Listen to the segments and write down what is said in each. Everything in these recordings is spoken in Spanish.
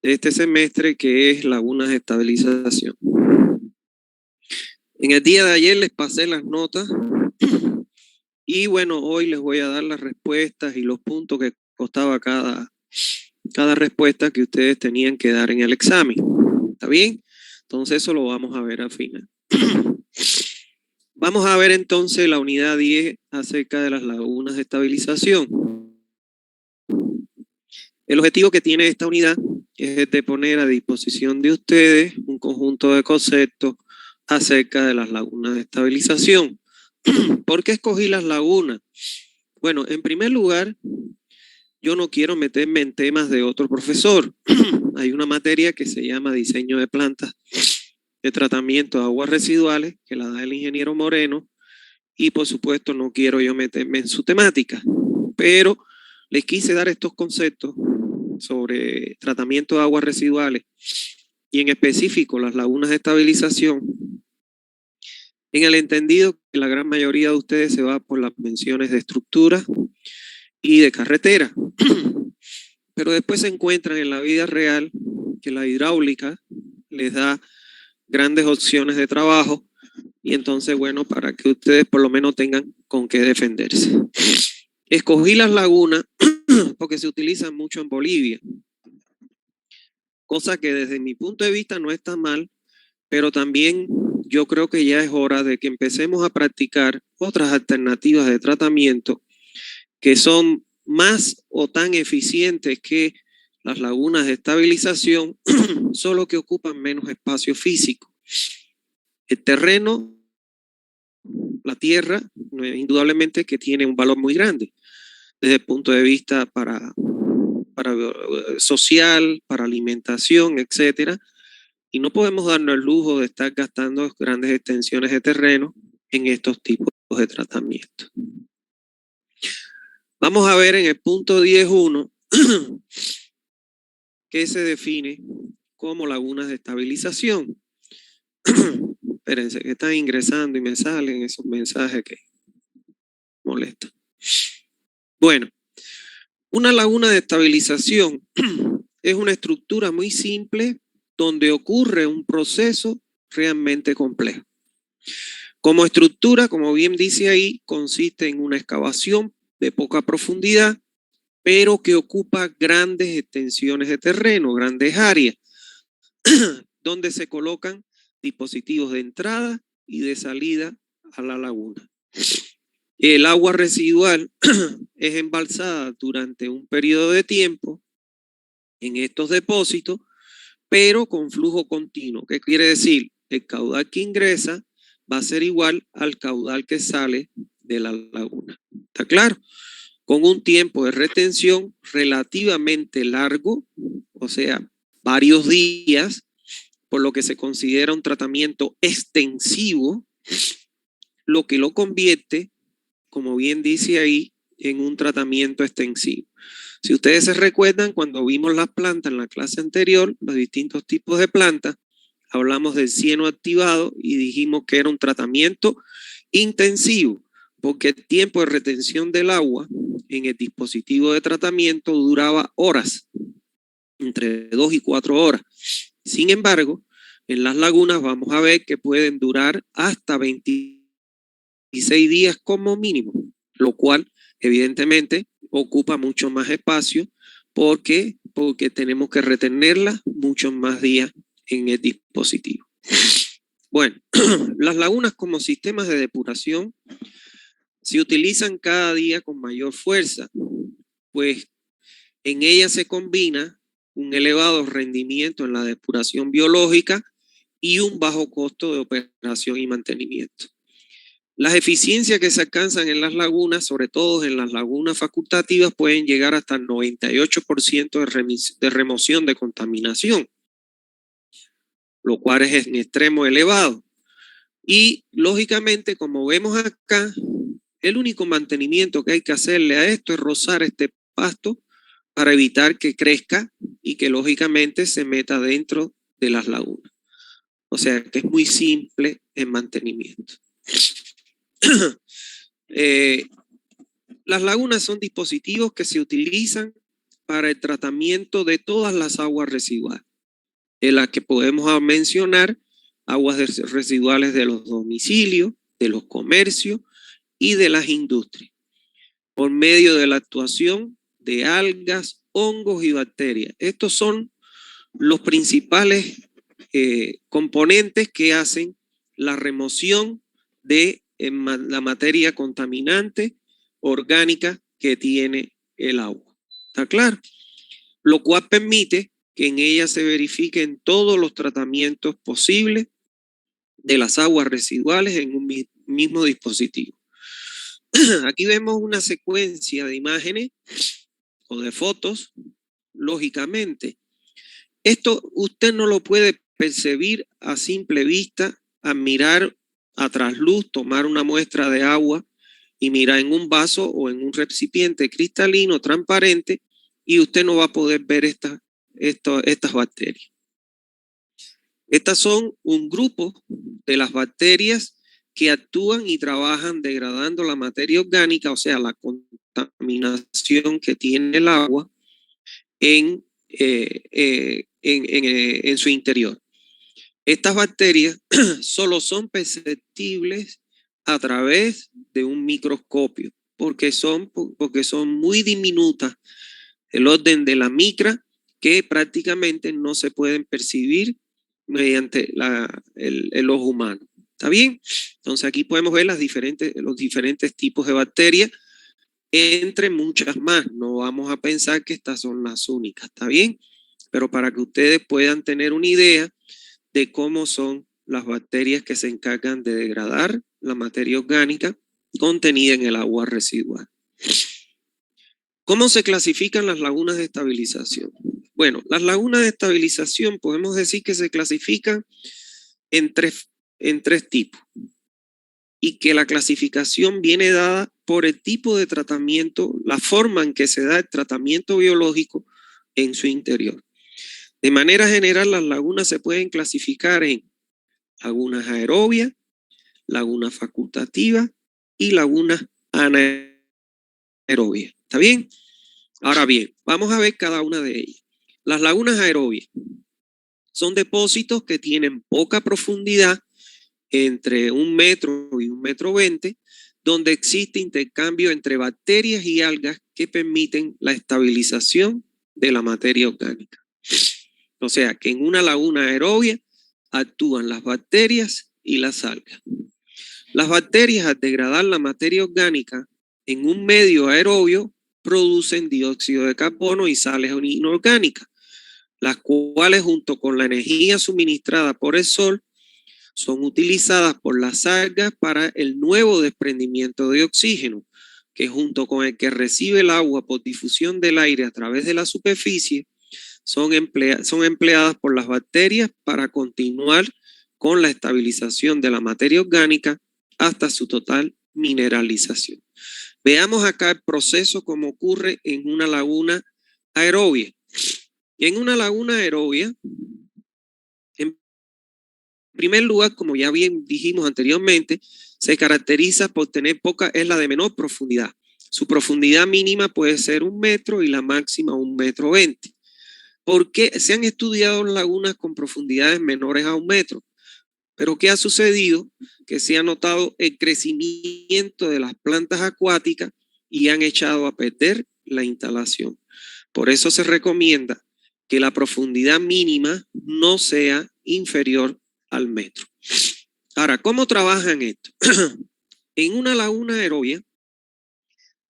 de este semestre, que es lagunas de estabilización. En el día de ayer les pasé las notas y bueno, hoy les voy a dar las respuestas y los puntos que costaba cada respuesta que ustedes tenían que dar en el examen. ¿Está bien? Entonces eso lo vamos a ver al final. Vamos a ver entonces la unidad 10 acerca de las lagunas de estabilización. El objetivo que tiene esta unidad es de poner a disposición de ustedes un conjunto de conceptos acerca de las lagunas de estabilización. ¿Por qué escogí las lagunas? Bueno, en primer lugar, yo no quiero meterme en temas de otro profesor. Hay una materia que se llama diseño de plantas de tratamiento de aguas residuales, que la da el ingeniero Moreno, y por supuesto no quiero yo meterme en su temática, pero les quise dar estos conceptos sobre tratamiento de aguas residuales y en específico las lagunas de estabilización, en el entendido que la gran mayoría de ustedes se va por las menciones de estructura y de carretera, pero después se encuentran en la vida real que la hidráulica les da grandes opciones de trabajo y entonces, bueno, para que ustedes por lo menos tengan con qué defenderse. Escogí las lagunas porque se utilizan mucho en Bolivia, cosa que desde mi punto de vista no está mal, pero también yo creo que ya es hora de que empecemos a practicar otras alternativas de tratamiento que son más o tan eficientes que las lagunas de estabilización, solo que ocupan menos espacio físico. El terreno, la tierra, indudablemente que tiene un valor muy grande desde el punto de vista para social, para alimentación, etcétera, y no podemos darnos el lujo de estar gastando grandes extensiones de terreno en estos tipos de tratamiento. Vamos a ver en el punto 10.1 que se define como lagunas de estabilización. Espérense que están ingresando y me salen esos mensajes que molestan. Bueno, una laguna de estabilización es una estructura muy simple donde ocurre un proceso realmente complejo. Como estructura, como bien dice ahí, consiste en una excavación de poca profundidad, pero que ocupa grandes extensiones de terreno, grandes áreas, donde se colocan dispositivos de entrada y de salida a la laguna. El agua residual es embalsada durante un periodo de tiempo en estos depósitos, pero con flujo continuo. ¿Qué quiere decir? El caudal que ingresa va a ser igual al caudal que sale de la laguna. ¿Está claro? Con un tiempo de retención relativamente largo, o sea, varios días, por lo que se considera un tratamiento extensivo, lo que lo convierte, como bien dice ahí, en un tratamiento extensivo. Si ustedes se recuerdan, cuando vimos las plantas en la clase anterior, los distintos tipos de plantas, hablamos del cieno activado y dijimos que era un tratamiento intensivo, porque el tiempo de retención del agua en el dispositivo de tratamiento duraba horas, entre 2 y 4 horas. Sin embargo, en las lagunas vamos a ver que pueden durar hasta 26 días como mínimo, lo cual evidentemente ocupa mucho más espacio porque tenemos que retenerla muchos más días en el dispositivo. Bueno, las lagunas como sistemas de depuración se utilizan cada día con mayor fuerza, pues en ellas se combina un elevado rendimiento en la depuración biológica y un bajo costo de operación y mantenimiento. Las eficiencias que se alcanzan en las lagunas, sobre todo en las lagunas facultativas, pueden llegar hasta el 98% de remoción de contaminación, lo cual es en extremo elevado. Y lógicamente, como vemos acá, el único mantenimiento que hay que hacerle a esto es rozar este pasto para evitar que crezca y que lógicamente se meta dentro de las lagunas. O sea que es muy simple en mantenimiento. Las lagunas son dispositivos que se utilizan para el tratamiento de todas las aguas residuales, en las que podemos mencionar aguas residuales de los domicilios, de los comercios y de las industrias, por medio de la actuación de algas, hongos y bacterias. Estos son los principales componentes que hacen la remoción de la materia contaminante orgánica que tiene el agua. ¿Está claro? Lo cual permite que en ella se verifiquen todos los tratamientos posibles de las aguas residuales en un mismo dispositivo. Aquí vemos una secuencia de imágenes o de fotos, lógicamente. Esto usted no lo puede percibir a simple vista, al mirar a trasluz, tomar una muestra de agua y mirar en un vaso o en un recipiente cristalino transparente y usted no va a poder ver estas bacterias. Estas son un grupo de las bacterias que actúan y trabajan degradando la materia orgánica, o sea, la contaminación que tiene el agua en su interior. Estas bacterias solo son perceptibles a través de un microscopio, porque son muy diminutas, el orden de la micra, que prácticamente no se pueden percibir mediante el ojo humano. ¿Está bien? Entonces aquí podemos ver los diferentes tipos de bacterias, entre muchas más. No vamos a pensar que estas son las únicas, ¿está bien? Pero para que ustedes puedan tener una idea de cómo son las bacterias que se encargan de degradar la materia orgánica contenida en el agua residual. ¿Cómo se clasifican las lagunas de estabilización? Bueno, las lagunas de estabilización podemos decir que se clasifican en tres tipos, y que la clasificación viene dada por el tipo de tratamiento, la forma en que se da el tratamiento biológico en su interior. De manera general, las lagunas se pueden clasificar en lagunas aerobias, lagunas facultativas y lagunas anaerobias. ¿Está bien? Ahora bien, vamos a ver cada una de ellas. Las lagunas aerobias son depósitos que tienen poca profundidad, entre 1 metro y 1,20 m, donde existe intercambio entre bacterias y algas que permiten la estabilización de la materia orgánica. O sea que en una laguna aerobia actúan las bacterias y las algas. Las bacterias, al degradar la materia orgánica en un medio aerobio, producen dióxido de carbono y sales inorgánicas, las cuales junto con la energía suministrada por el sol son utilizadas por las algas para el nuevo desprendimiento de oxígeno, que junto con el que recibe el agua por difusión del aire a través de la superficie, son empleadas por las bacterias para continuar con la estabilización de la materia orgánica hasta su total mineralización. Veamos acá el proceso como ocurre en una laguna aerobia. En una laguna aerobia, en primer lugar, como ya bien dijimos anteriormente, se caracteriza por tener es la de menor profundidad. Su profundidad mínima puede ser 1 metro y la máxima 1,20 m. ¿Por qué se han estudiado lagunas con profundidades menores a 1 metro? Pero ¿qué ha sucedido? Que se ha notado el crecimiento de las plantas acuáticas y han echado a perder la instalación. Por eso se recomienda que la profundidad mínima no sea inferior al metro. Ahora, ¿cómo trabajan esto? En una laguna aerobia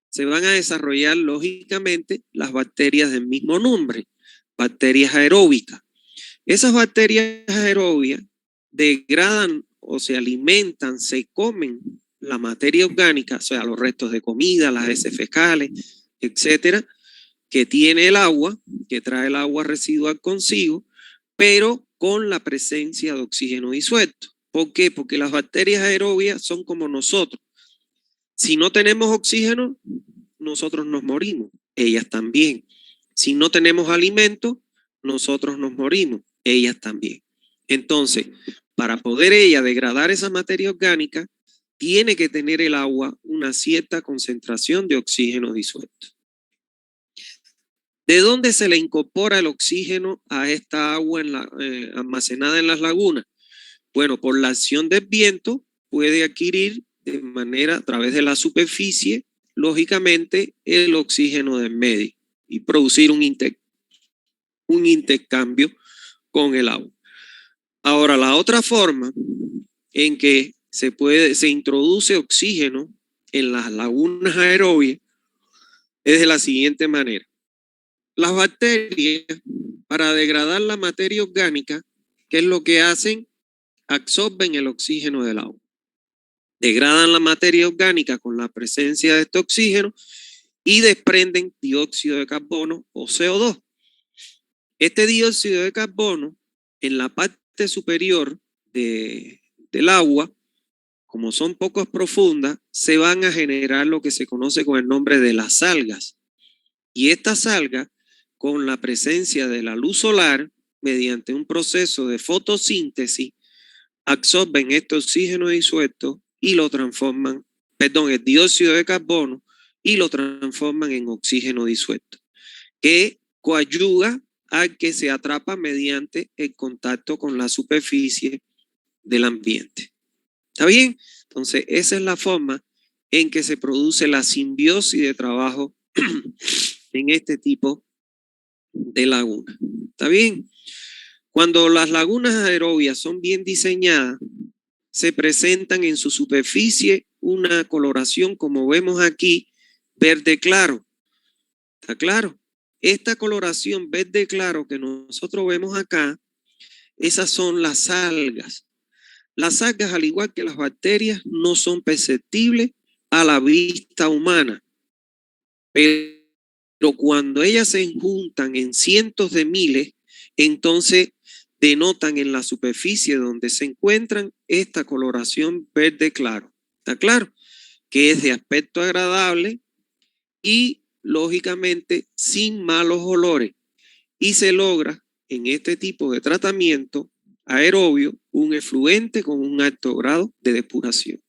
se van a desarrollar lógicamente las bacterias del mismo nombre, bacterias aeróbicas. Esas bacterias aerobias degradan o se alimentan, se comen la materia orgánica, o sea, los restos de comida, las heces fecales, etcétera, que tiene el agua, que trae el agua residual consigo, pero con la presencia de oxígeno disuelto. ¿Por qué? Porque las bacterias aerobias son como nosotros. Si no tenemos oxígeno, nosotros nos morimos. Ellas también. Si no tenemos alimento, nosotros nos morimos. Ellas también. Entonces, para poder ella degradar esa materia orgánica, tiene que tener el agua una cierta concentración de oxígeno disuelto. ¿De dónde se le incorpora el oxígeno a esta agua almacenada en las lagunas? Bueno, por la acción del viento puede adquirir de manera a través de la superficie, lógicamente, el oxígeno del medio y producir un intercambio con el agua. Ahora, la otra forma en que se introduce oxígeno en las lagunas aerobias es de la siguiente manera. Las bacterias, para degradar la materia orgánica, ¿qué es lo que hacen? Absorben el oxígeno del agua. Degradan la materia orgánica con la presencia de este oxígeno y desprenden dióxido de carbono o CO2. Este dióxido de carbono, en la parte superior del agua, como son poco profundas, se van a generar lo que se conoce con el nombre de las algas. Y estas algas, con la presencia de la luz solar, mediante un proceso de fotosíntesis, absorben este oxígeno disuelto y lo transforman, el dióxido de carbono, y lo transforman en oxígeno disuelto, que coayuda a que se atrapa mediante el contacto con la superficie del ambiente. ¿Está bien? Entonces, esa es la forma en que se produce la simbiosis de trabajo en este tipo de laguna. ¿Está bien? Cuando las lagunas aerobias son bien diseñadas, se presentan en su superficie una coloración, como vemos aquí, verde claro. ¿Está claro? Esta coloración verde claro que nosotros vemos acá, esas son las algas. Las algas, al igual que las bacterias, no son perceptibles a la vista humana, pero cuando ellas se juntan en cientos de miles, entonces denotan en la superficie donde se encuentran esta coloración verde claro. ¿Está claro? Que es de aspecto agradable y lógicamente sin malos olores. Y se logra en este tipo de tratamiento aerobio un efluente con un alto grado de depuración.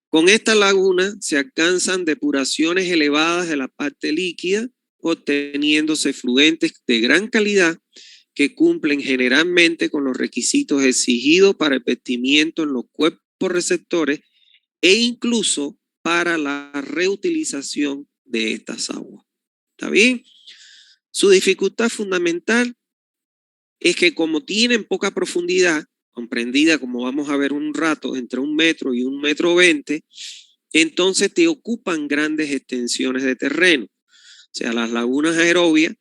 Con esta laguna se alcanzan depuraciones elevadas de la parte líquida, obteniéndose efluentes de gran calidad que cumplen generalmente con los requisitos exigidos para el vertimiento en los cuerpos receptores e incluso para la reutilización de estas aguas. ¿Está bien? Su dificultad fundamental es que como tienen poca profundidad, comprendida como vamos a ver un rato, entre 1 metro y 1,20 metros, entonces te ocupan grandes extensiones de terreno. O sea, las lagunas aerobias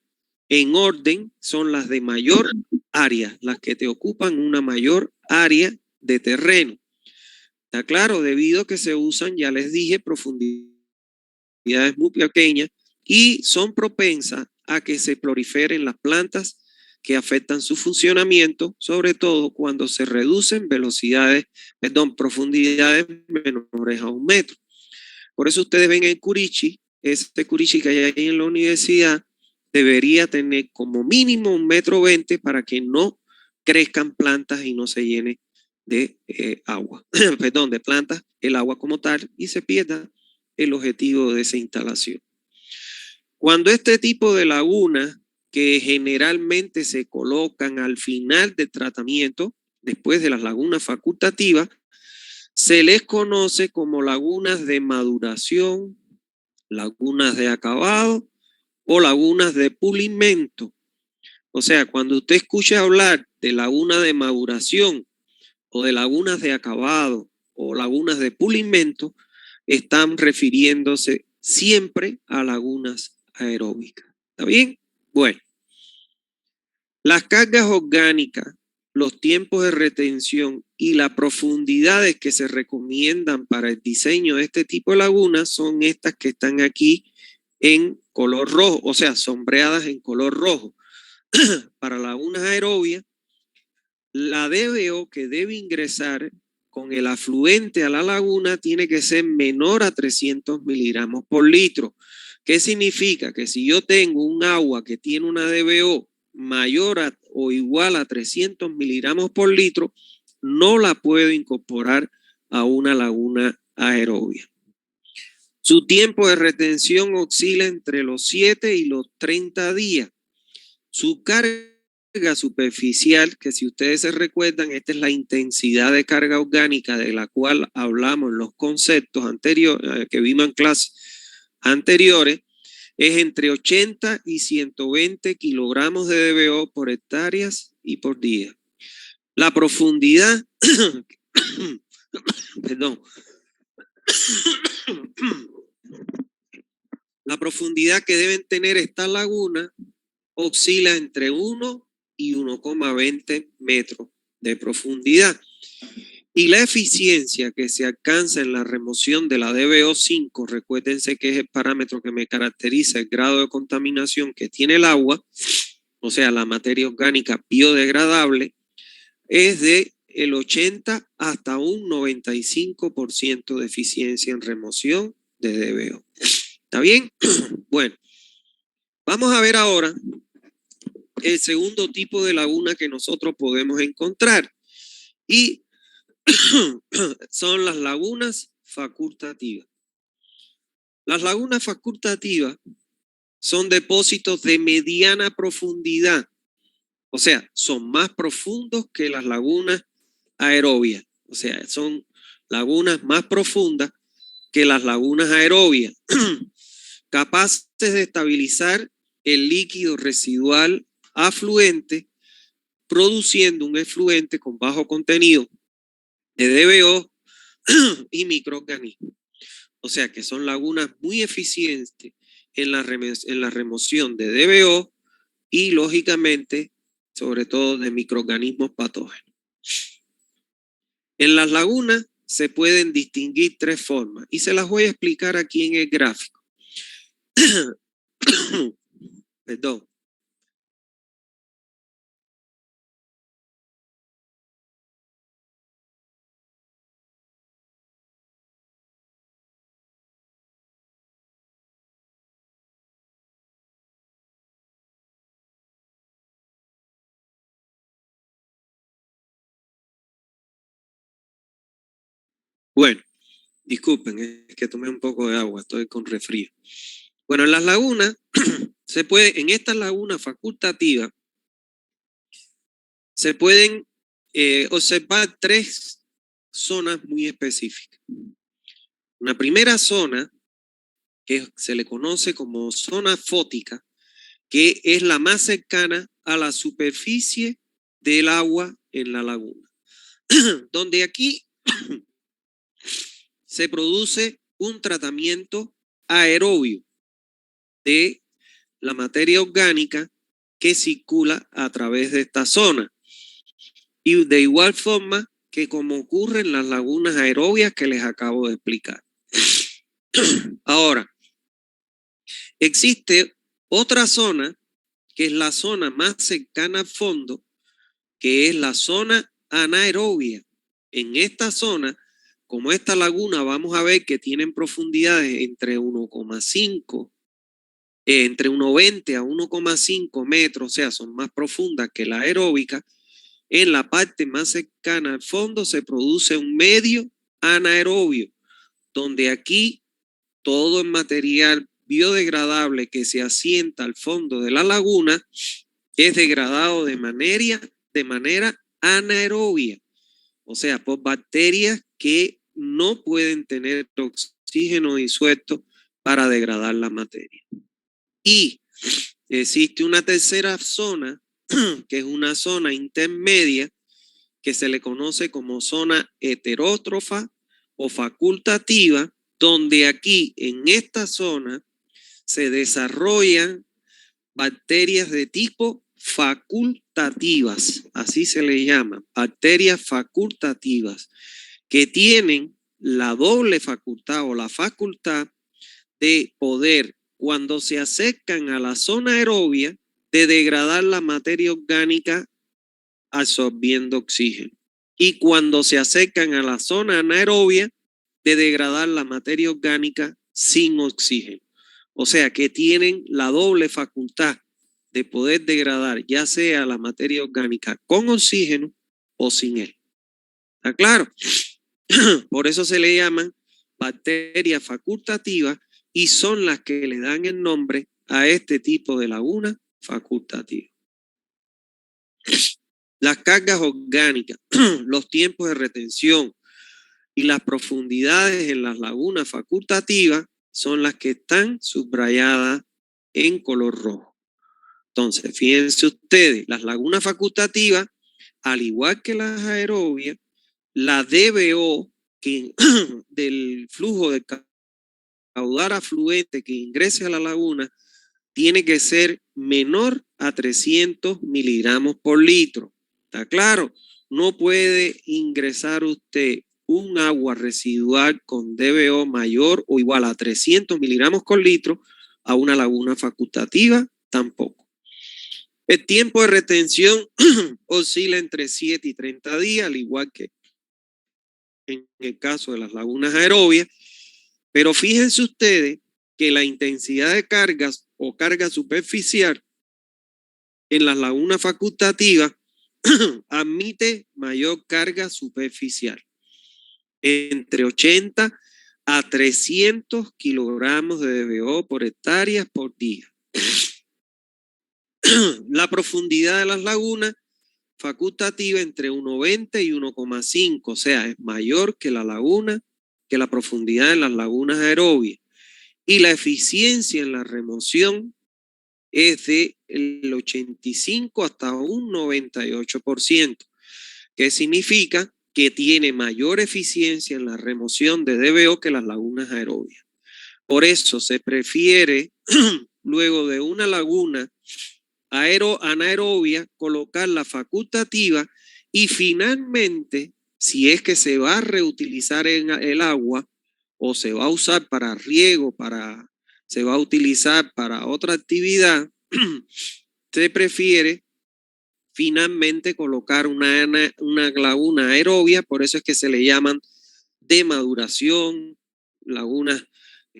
en orden son las de mayor área, las que te ocupan una mayor área de terreno. ¿Está claro? Debido a que se usan, ya les dije, profundidades muy pequeñas y son propensas a que se proliferen las plantas que afectan su funcionamiento, sobre todo cuando se reducen profundidades menores a 1 metro. Por eso ustedes ven el curichi, este curichi que hay ahí en la universidad, debería tener como mínimo 1,20 metros para que no crezcan plantas y no se llene de agua, de plantas, el agua como tal, y se pierda el objetivo de esa instalación. Cuando este tipo de lagunas, que generalmente se colocan al final del tratamiento, después de las lagunas facultativas, se les conoce como lagunas de maduración, lagunas de acabado o lagunas de pulimento. O sea, cuando usted escuche hablar de laguna de maduración o de lagunas de acabado o lagunas de pulimento, están refiriéndose siempre a lagunas aeróbicas. ¿Está bien? Bueno, las cargas orgánicas, los tiempos de retención y las profundidades que se recomiendan para el diseño de este tipo de lagunas son estas que están aquí en color rojo, o sea, sombreadas en color rojo. Para lagunas aerobias, la DBO que debe ingresar con el afluente a la laguna tiene que ser menor a 300 miligramos por litro. ¿Qué significa? Que si yo tengo un agua que tiene una DBO mayor o igual a 300 miligramos por litro, no la puedo incorporar a una laguna aerobia. Su tiempo de retención oscila entre los 7 y los 30 días. Su carga superficial, que si ustedes se recuerdan, esta es la intensidad de carga orgánica de la cual hablamos en los conceptos anteriores, que vimos en clases anteriores, es entre 80 y 120 kilogramos de DBO por hectáreas y por día. La profundidad, perdón, la profundidad que deben tener estas lagunas oscila entre 1 y 1,20 metros de profundidad. Y la eficiencia que se alcanza en la remoción de la DBO5, recuérdense que es el parámetro que me caracteriza el grado de contaminación que tiene el agua, o sea, la materia orgánica biodegradable, es de el 80 hasta un 95% de eficiencia en remoción de DBO. ¿Está bien? Bueno, vamos a ver ahora el segundo tipo de laguna que nosotros podemos encontrar. Y son las lagunas facultativas. Las lagunas facultativas son depósitos de mediana profundidad. O sea, son más profundos que las lagunas aerobias. O sea, son lagunas más profundas que las lagunas aerobias, capaces de estabilizar el líquido residual afluente, produciendo un efluente con bajo contenido de DBO y microorganismos. O sea que son lagunas muy eficientes en la remoción de DBO y, lógicamente, sobre todo de microorganismos patógenos. En las lagunas se pueden distinguir tres formas y se las voy a explicar aquí en el gráfico. Perdón. Bueno, disculpen, es que tomé un poco de agua, estoy con resfrío. Bueno, en las lagunas, se puede, en estas lagunas facultativas, se pueden observar tres zonas muy específicas. Una primera zona, que se le conoce como zona fótica, que es la más cercana a la superficie del agua en la laguna, donde aquí se produce un tratamiento aerobio de la materia orgánica que circula a través de esta zona. Y de igual forma que como ocurre en las lagunas aerobias que les acabo de explicar. Ahora, existe otra zona que es la zona más cercana al fondo, que es la zona anaerobia. En esta zona, como esta laguna, vamos a ver que tienen profundidades entre 1,5, entre 1,20 a 1,5 metros, o sea, son más profundas que la aeróbica. En la parte más cercana al fondo se produce un medio anaerobio, donde aquí todo el material biodegradable que se asienta al fondo de la laguna es degradado de manera anaerobia, o sea, por bacterias que no pueden tener oxígeno disuelto para degradar la materia. Y existe una tercera zona, que es una zona intermedia, que se le conoce como zona heterótrofa o facultativa, donde aquí en esta zona se desarrollan bacterias de tipo facultativas, así se le llama, bacterias facultativas, que tienen la doble facultad o la facultad de poder, cuando se acercan a la zona aerobia, de degradar la materia orgánica absorbiendo oxígeno. Y cuando se acercan a la zona anaerobia, de degradar la materia orgánica sin oxígeno. O sea que tienen la doble facultad de poder degradar ya sea la materia orgánica con oxígeno o sin él. ¿Está claro? Por eso se le llaman bacterias facultativas y son las que le dan el nombre a este tipo de laguna facultativa. Las cargas orgánicas, los tiempos de retención y las profundidades en las lagunas facultativas son las que están subrayadas en color rojo. Entonces, fíjense ustedes, las lagunas facultativas, al igual que las aerobias, la DBO del flujo de caudal afluente que ingrese a la laguna tiene que ser menor a 300 miligramos por litro. ¿Está claro? No puede ingresar usted un agua residual con DBO mayor o igual a 300 miligramos por litro a una laguna facultativa, tampoco. El tiempo de retención oscila entre 7 y 30 días, al igual que en el caso de las lagunas aerobias, pero fíjense ustedes que la intensidad de cargas o carga superficial en las lagunas facultativas admite mayor carga superficial, entre 80 a 300 kilogramos de DBO por hectárea por día. La profundidad de las lagunas facultativa entre 1,20 y 1,5, o sea, es mayor que la profundidad de las lagunas aerobias. Y la eficiencia en la remoción es de el 85 hasta un 98%, que significa que tiene mayor eficiencia en la remoción de DBO que las lagunas aerobias. Por eso se prefiere, luego de una laguna anaerobia, colocar la facultativa y finalmente, si es que se va a reutilizar en el agua o se va a usar para riego, se va a utilizar para otra actividad, se prefiere finalmente colocar una laguna aerobia, por eso es que se le llaman de maduración, lagunas,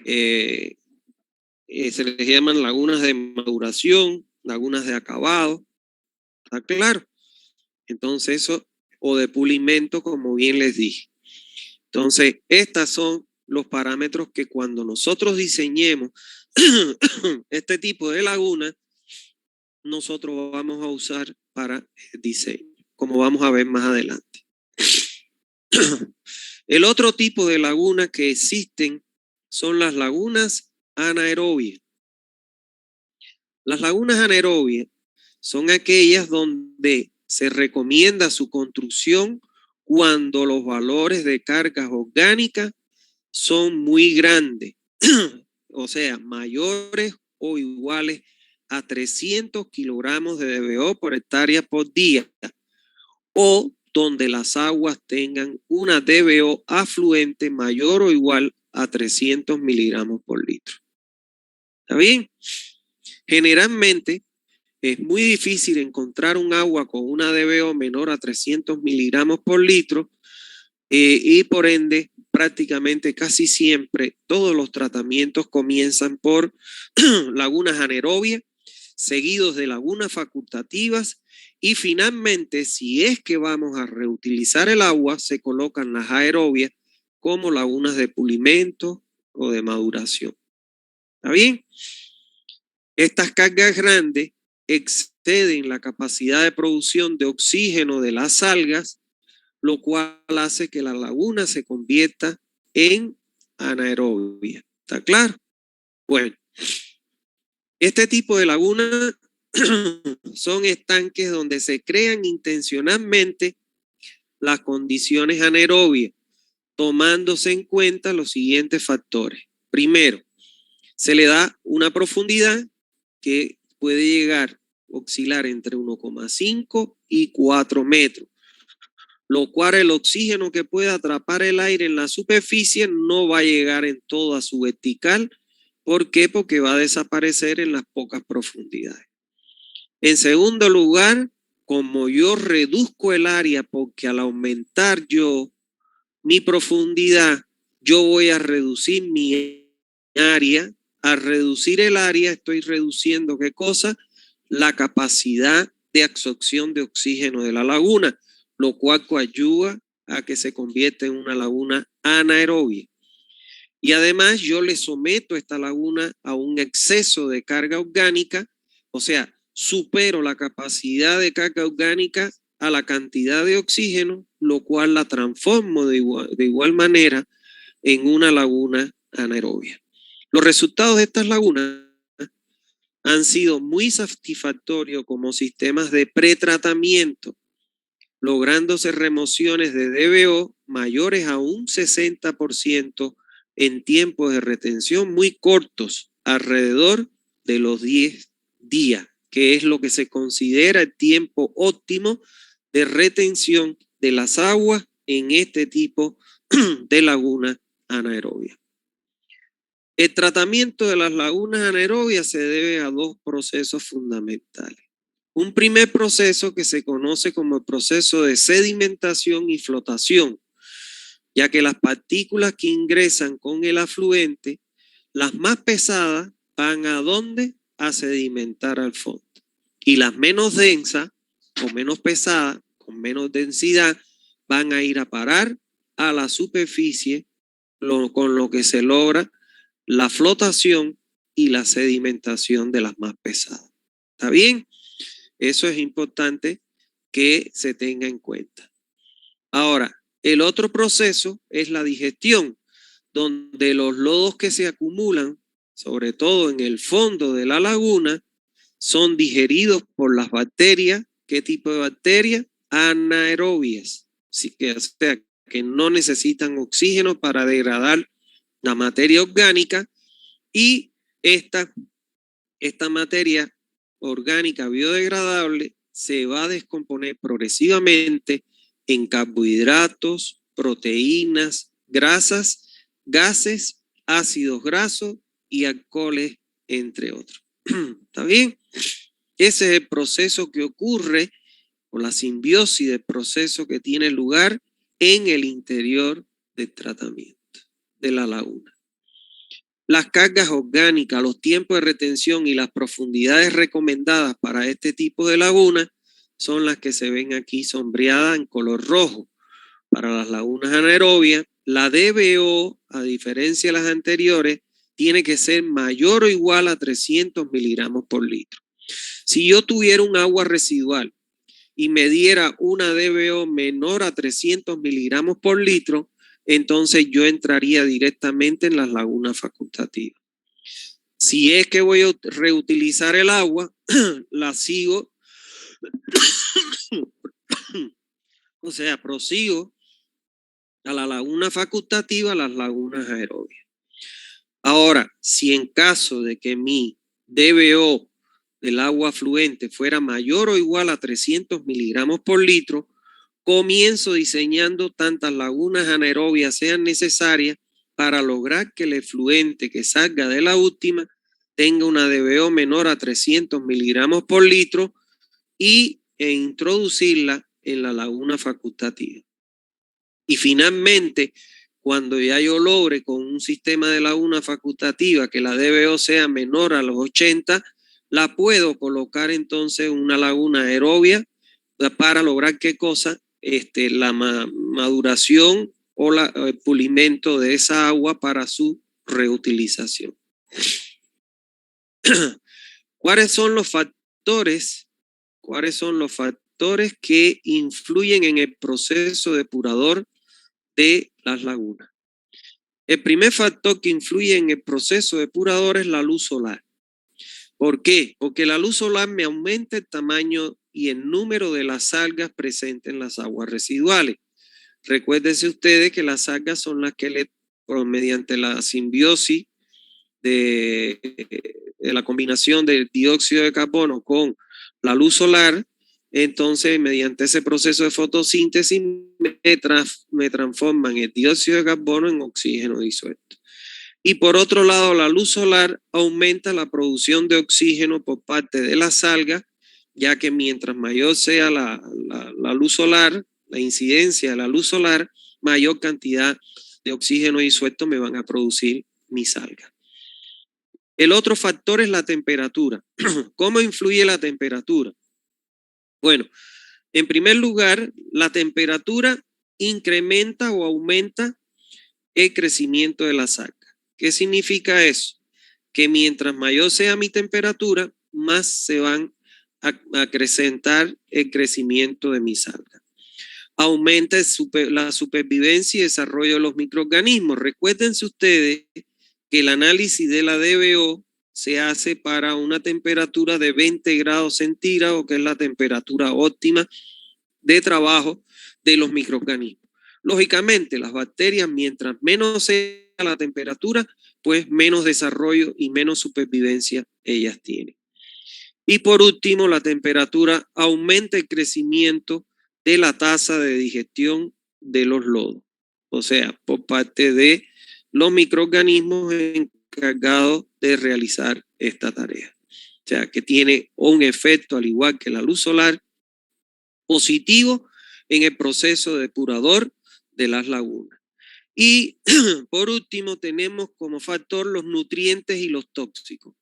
se les llaman lagunas de maduración, lagunas de acabado, ¿está claro? Entonces eso, o de pulimento, como bien les dije. Entonces, estos son los parámetros que cuando nosotros diseñemos este tipo de laguna, nosotros vamos a usar para el diseño, como vamos a ver más adelante. El otro tipo de lagunas que existen son las lagunas anaerobias. Las lagunas anaerobias son aquellas donde se recomienda su construcción cuando los valores de cargas orgánicas son muy grandes, o sea, mayores o iguales a 300 kilogramos de DBO por hectárea por día, o donde las aguas tengan una DBO afluente mayor o igual a 300 miligramos por litro. ¿Está bien? Generalmente es muy difícil encontrar un agua con una DBO menor a 300 miligramos por litro y por ende prácticamente casi siempre todos los tratamientos comienzan por lagunas anaerobias, seguidos de lagunas facultativas y finalmente si es que vamos a reutilizar el agua se colocan las aerobias como lagunas de pulimento o de maduración. ¿Está bien? Estas cargas grandes exceden la capacidad de producción de oxígeno de las algas, lo cual hace que la laguna se convierta en anaerobia. ¿Está claro? Bueno, este tipo de lagunas son estanques donde se crean intencionalmente las condiciones anaerobias, tomándose en cuenta los siguientes factores. Primero, se le da una profundidad que puede llegar a oscilar entre 1,5 y 4 metros, lo cual el oxígeno que puede atrapar el aire en la superficie no va a llegar en toda su vertical. ¿Por qué? Porque va a desaparecer en las pocas profundidades. En segundo lugar, como yo reduzco el área, porque al aumentar yo mi profundidad, yo voy a reducir mi área. Al reducir el área, estoy reduciendo ¿qué cosa? La capacidad de absorción de oxígeno de la laguna, lo cual coadyuva a que se convierta en una laguna anaerobia. Y además yo le someto a esta laguna a un exceso de carga orgánica, o sea, supero la capacidad de carga orgánica a la cantidad de oxígeno, lo cual la transformo de igual manera en una laguna anaerobia. Los resultados de estas lagunas han sido muy satisfactorios como sistemas de pretratamiento, lográndose remociones de DBO mayores a un 60% en tiempos de retención muy cortos, alrededor de los 10 días, que es lo que se considera el tiempo óptimo de retención de las aguas en este tipo de laguna anaerobia. El tratamiento de las lagunas anaerobias se debe a dos procesos fundamentales. Un primer proceso que se conoce como el proceso de sedimentación y flotación, ya que las partículas que ingresan con el afluente, las más pesadas, van a ¿dónde? A sedimentar al fondo. Y las menos densas o menos pesadas, con menos densidad, van a ir a parar a la superficie, con lo que se logra la flotación y la sedimentación de las más pesadas. ¿Está bien? Eso es importante que se tenga en cuenta. Ahora, el otro proceso es la digestión, donde los lodos que se acumulan, sobre todo en el fondo de la laguna, son digeridos por las bacterias. ¿Qué tipo de bacterias? Anaerobias. Así que, o sea, que no necesitan oxígeno para degradar la materia orgánica, y esta materia orgánica biodegradable se va a descomponer progresivamente en carbohidratos, proteínas, grasas, gases, ácidos grasos y alcoholes, entre otros. ¿Está bien? Ese es el proceso que ocurre, o la simbiosis del proceso que tiene lugar en el interior del tratamiento de la laguna. Las cargas orgánicas, los tiempos de retención y las profundidades recomendadas para este tipo de laguna son las que se ven aquí sombreadas en color rojo. Para las lagunas anaerobias, la DBO, a diferencia de las anteriores, tiene que ser mayor o igual a 300 miligramos por litro. Si yo tuviera un agua residual y me diera una DBO menor a 300 miligramos por litro, entonces yo entraría directamente en las lagunas facultativas. Si es que voy a reutilizar el agua, la sigo, o sea, prosigo a la laguna facultativa, a las lagunas aerobias. Ahora, si en caso de que mi DBO del agua fluente fuera mayor o igual a 300 miligramos por litro, comienzo diseñando tantas lagunas anaerobias sean necesarias para lograr que el efluente que salga de la última tenga una DBO menor a 300 miligramos por litro e introducirla en la laguna facultativa. Y finalmente, cuando ya yo logre con un sistema de laguna facultativa que la DBO sea menor a los 80, la puedo colocar entonces en una laguna aerobia para lograr ¿qué cosa? La maduración o el pulimento de esa agua para su reutilización. ¿Cuáles son los factores? ¿Cuáles son los factores que influyen en el proceso depurador de las lagunas? El primer factor que influye en el proceso depurador es la luz solar. ¿Por qué? Porque la luz solar me aumenta el tamaño y el número de las algas presentes en las aguas residuales. Recuérdense ustedes que las algas son las que mediante la simbiosis de la combinación del dióxido de carbono con la luz solar, entonces mediante ese proceso de fotosíntesis me transforman el dióxido de carbono en oxígeno disuelto. Y por otro lado, la luz solar aumenta la producción de oxígeno por parte de las algas, ya que mientras mayor sea la luz solar, la incidencia de la luz solar, mayor cantidad de oxígeno disuelto me van a producir mis algas. El otro factor es la temperatura. ¿Cómo influye la temperatura? Bueno, en primer lugar, la temperatura incrementa o aumenta el crecimiento de las algas. ¿Qué significa eso? Que mientras mayor sea mi temperatura, más se van a acrecentar el crecimiento de mis algas. Aumenta la supervivencia y desarrollo de los microorganismos. Recuérdense ustedes que el análisis de la DBO se hace para una temperatura de 20 grados centígrados, que es la temperatura óptima de trabajo de los microorganismos. Lógicamente, las bacterias, mientras menos sea la temperatura, pues menos desarrollo y menos supervivencia ellas tienen. Y por último, la temperatura aumenta el crecimiento de la tasa de digestión de los lodos, o sea, por parte de los microorganismos encargados de realizar esta tarea. O sea, que tiene un efecto, al igual que la luz solar, positivo en el proceso depurador de las lagunas. Y por último, tenemos como factor los nutrientes y los tóxicos,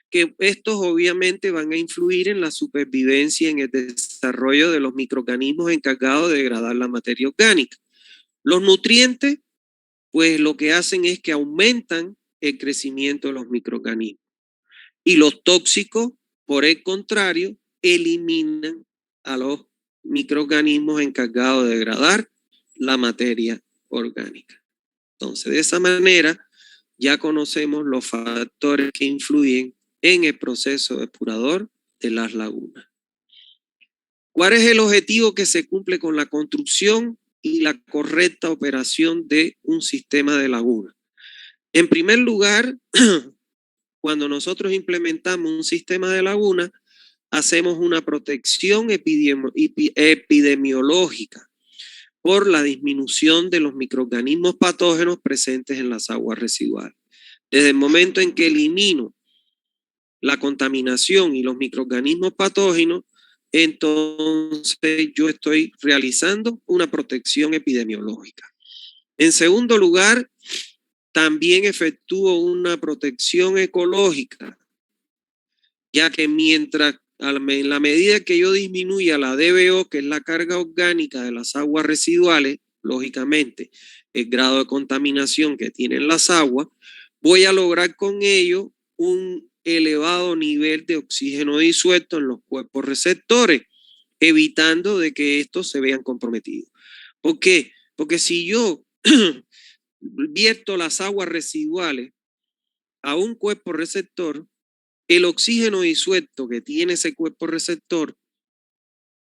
que estos obviamente van a influir en la supervivencia y en el desarrollo de los microorganismos encargados de degradar la materia orgánica. Los nutrientes, pues lo que hacen es que aumentan el crecimiento de los microorganismos. Y los tóxicos, por el contrario, eliminan a los microorganismos encargados de degradar la materia orgánica. Entonces, de esa manera, ya conocemos los factores que influyen en el proceso depurador de las lagunas. ¿Cuál es el objetivo que se cumple con la construcción y la correcta operación de un sistema de laguna? En primer lugar, cuando nosotros implementamos un sistema de laguna, hacemos una protección epidemiológica por la disminución de los microorganismos patógenos presentes en las aguas residuales. Desde el momento en que elimino la contaminación y los microorganismos patógenos, entonces yo estoy realizando una protección epidemiológica. En segundo lugar, también efectúo una protección ecológica, ya que en la medida que yo disminuya la DBO, que es la carga orgánica de las aguas residuales, lógicamente el grado de contaminación que tienen las aguas, voy a lograr con ello un elevado nivel de oxígeno disuelto en los cuerpos receptores, evitando de que estos se vean comprometidos. ¿Por qué? Porque si yo vierto las aguas residuales a un cuerpo receptor, el oxígeno disuelto que tiene ese cuerpo receptor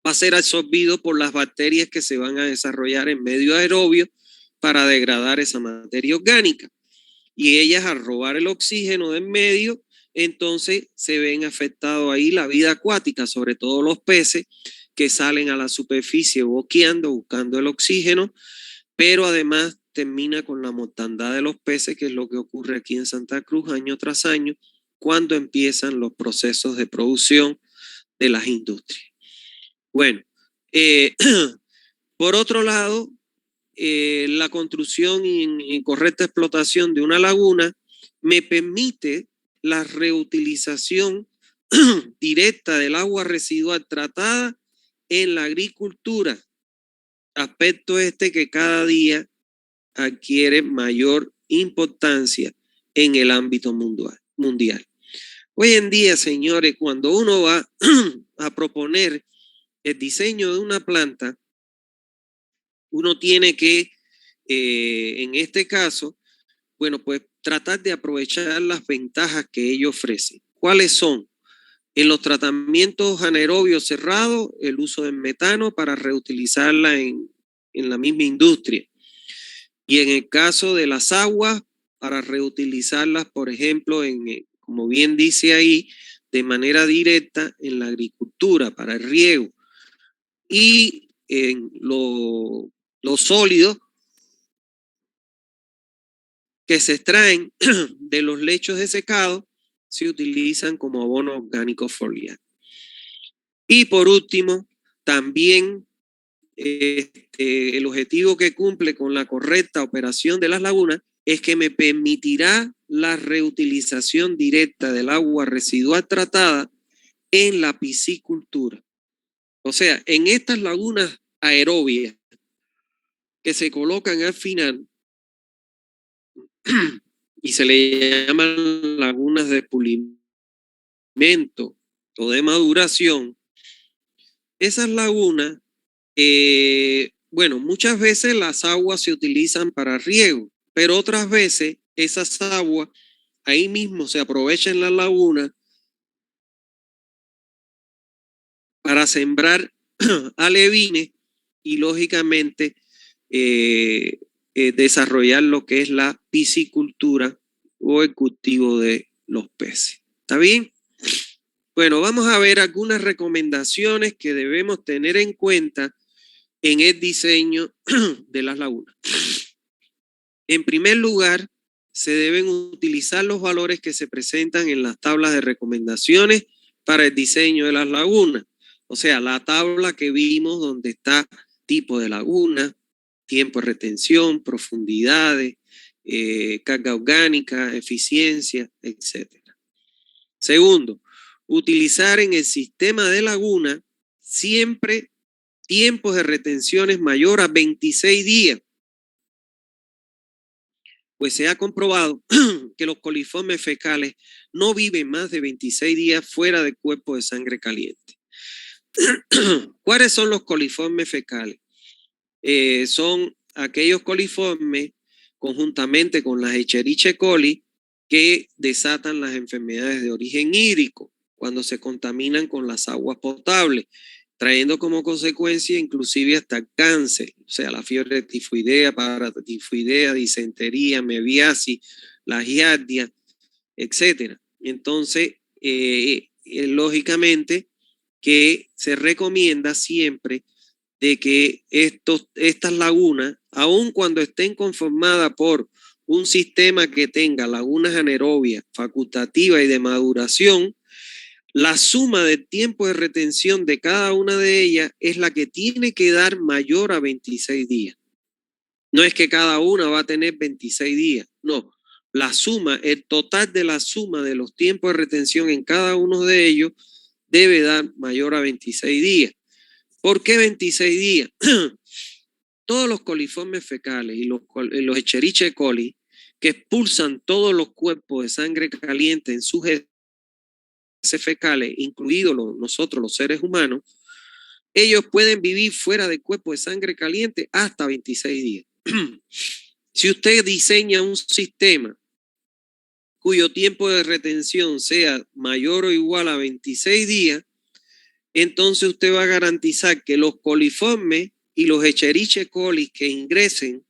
va a ser absorbido por las bacterias que se van a desarrollar en medio aerobio para degradar esa materia orgánica. Y ellas, al robar el oxígeno del medio, entonces se ven afectados ahí la vida acuática, sobre todo los peces que salen a la superficie boqueando, buscando el oxígeno, pero además termina con la mortandad de los peces, que es lo que ocurre aquí en Santa Cruz año tras año, cuando empiezan los procesos de producción de las industrias. Bueno, por otro lado, la construcción y correcta explotación de una laguna me permite la reutilización directa del agua residual tratada en la agricultura, aspecto que cada día adquiere mayor importancia en el ámbito mundial. Hoy en día, señores, cuando uno va a proponer el diseño de una planta, uno tiene que, en este caso, bueno, pues tratar de aprovechar las ventajas que ello ofrece. ¿Cuáles son? En los tratamientos anaerobios cerrados, el uso del metano para reutilizarla en la misma industria. Y en el caso de las aguas, para reutilizarlas, por ejemplo, como bien dice ahí, de manera directa en la agricultura, para el riego. Y en los sólidos que se extraen de los lechos de secado se utilizan como abono orgánico foliar. Y por último, también el objetivo que cumple con la correcta operación de las lagunas es que me permitirá la reutilización directa del agua residual tratada en la piscicultura. O sea, en estas lagunas aerobias que se colocan al final, y se le llaman lagunas de pulimento o de maduración, esas lagunas, bueno, muchas veces las aguas se utilizan para riego, pero otras veces esas aguas ahí mismo se aprovechan en la laguna para sembrar alevines y lógicamente desarrollar lo que es la piscicultura o el cultivo de los peces. ¿Está bien? Bueno, vamos a ver algunas recomendaciones que debemos tener en cuenta en el diseño de las lagunas. En primer lugar, se deben utilizar los valores que se presentan en las tablas de recomendaciones para el diseño de las lagunas. O sea, la tabla que vimos donde está tipo de laguna, tiempo de retención, profundidades, carga orgánica, eficiencia, etc. Segundo, utilizar en el sistema de laguna siempre tiempos de retenciones mayor a 26 días. Pues se ha comprobado que los coliformes fecales no viven más de 26 días fuera del cuerpo de sangre caliente. ¿Cuáles son los coliformes fecales? Son aquellos coliformes conjuntamente con las Escherichia coli que desatan las enfermedades de origen hídrico cuando se contaminan con las aguas potables, trayendo como consecuencia inclusive hasta cáncer, o sea, la fiebre tifoidea, paratifoidea, disentería, mebiasis, la giardia, etcétera. Entonces, lógicamente que se recomienda siempre de que estas lagunas, aun cuando estén conformadas por un sistema que tenga lagunas anaerobias, facultativas y de maduración, la suma del tiempo de retención de cada una de ellas es la que tiene que dar mayor a 26 días. No es que cada una va a tener 26 días, no. La suma, el total de la suma de los tiempos de retención en cada uno de ellos debe dar mayor a 26 días. ¿Por qué 26 días? Todos los coliformes fecales y los Escherichia coli que expulsan todos los cuerpos de sangre caliente en sus heces fecales, incluidos nosotros los seres humanos, ellos pueden vivir fuera del cuerpo de sangre caliente hasta 26 días. Si usted diseña un sistema cuyo tiempo de retención sea mayor o igual a 26 días, entonces usted va a garantizar que los coliformes y los Escherichia coli que ingresen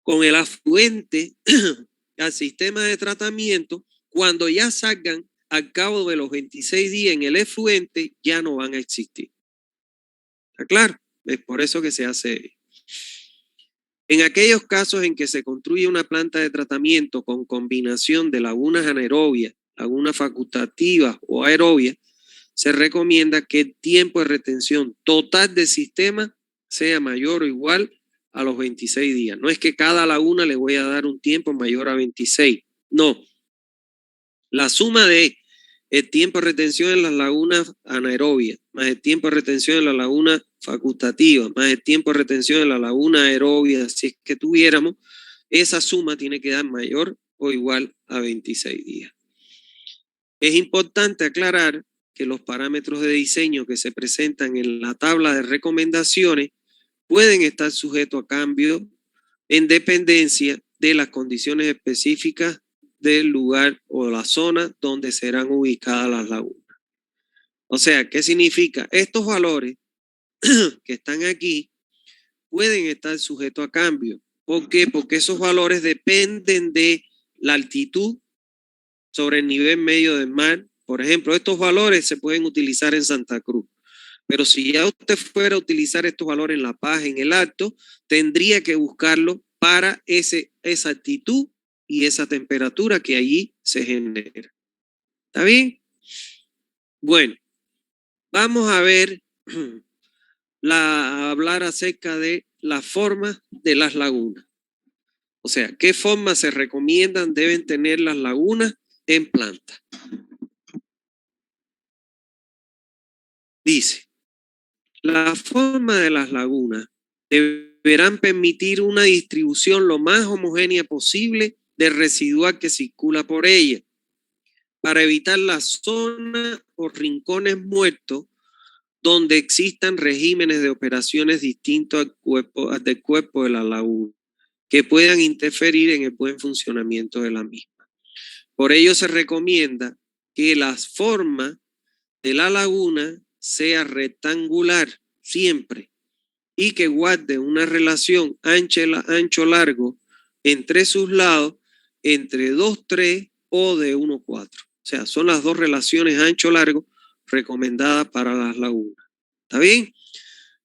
con el afluente al sistema de tratamiento, cuando ya salgan al cabo de los 26 días en el efluente, ya no van a existir. ¿Está claro? Es por eso que se hace. En aquellos casos en que se construye una planta de tratamiento con combinación de lagunas anaerobias, lagunas facultativas o aerobias, se recomienda que el tiempo de retención total del sistema sea mayor o igual a los 26 días. No es que cada laguna le voy a dar un tiempo mayor a 26. No. La suma de el tiempo de retención en las lagunas anaerobias, más el tiempo de retención en la laguna facultativa, más el tiempo de retención en la laguna aerobia, si es que tuviéramos, esa suma tiene que dar mayor o igual a 26 días. Es importante aclarar que los parámetros de diseño que se presentan en la tabla de recomendaciones pueden estar sujetos a cambio en dependencia de las condiciones específicas del lugar o la zona donde serán ubicadas las lagunas. O sea, ¿qué significa? Estos valores que están aquí pueden estar sujetos a cambio. ¿Por qué? Porque esos valores dependen de la altitud sobre el nivel medio del mar. Por ejemplo, estos valores se pueden utilizar en Santa Cruz. Pero si ya usted fuera a utilizar estos valores en La Paz, en el Alto, tendría que buscarlo para esa altitud y esa temperatura que allí se genera. ¿Está bien? Bueno, vamos a ver, hablar acerca de la forma de las lagunas. O sea, ¿qué formas se recomiendan deben tener las lagunas en planta? Dice, la forma de las lagunas debe deberán permitir una distribución lo más homogénea posible del residual que circula por ella, para evitar las zonas o rincones muertos donde existan regímenes de operaciones distintos del cuerpo de la laguna, que puedan interferir en el buen funcionamiento de la misma. Por ello se recomienda que la forma de la laguna sea rectangular siempre y que guarde una relación ancho-largo entre sus lados entre 2,3 o de 1,4. O sea, son las dos relaciones ancho-largo recomendadas para las lagunas. ¿Está bien?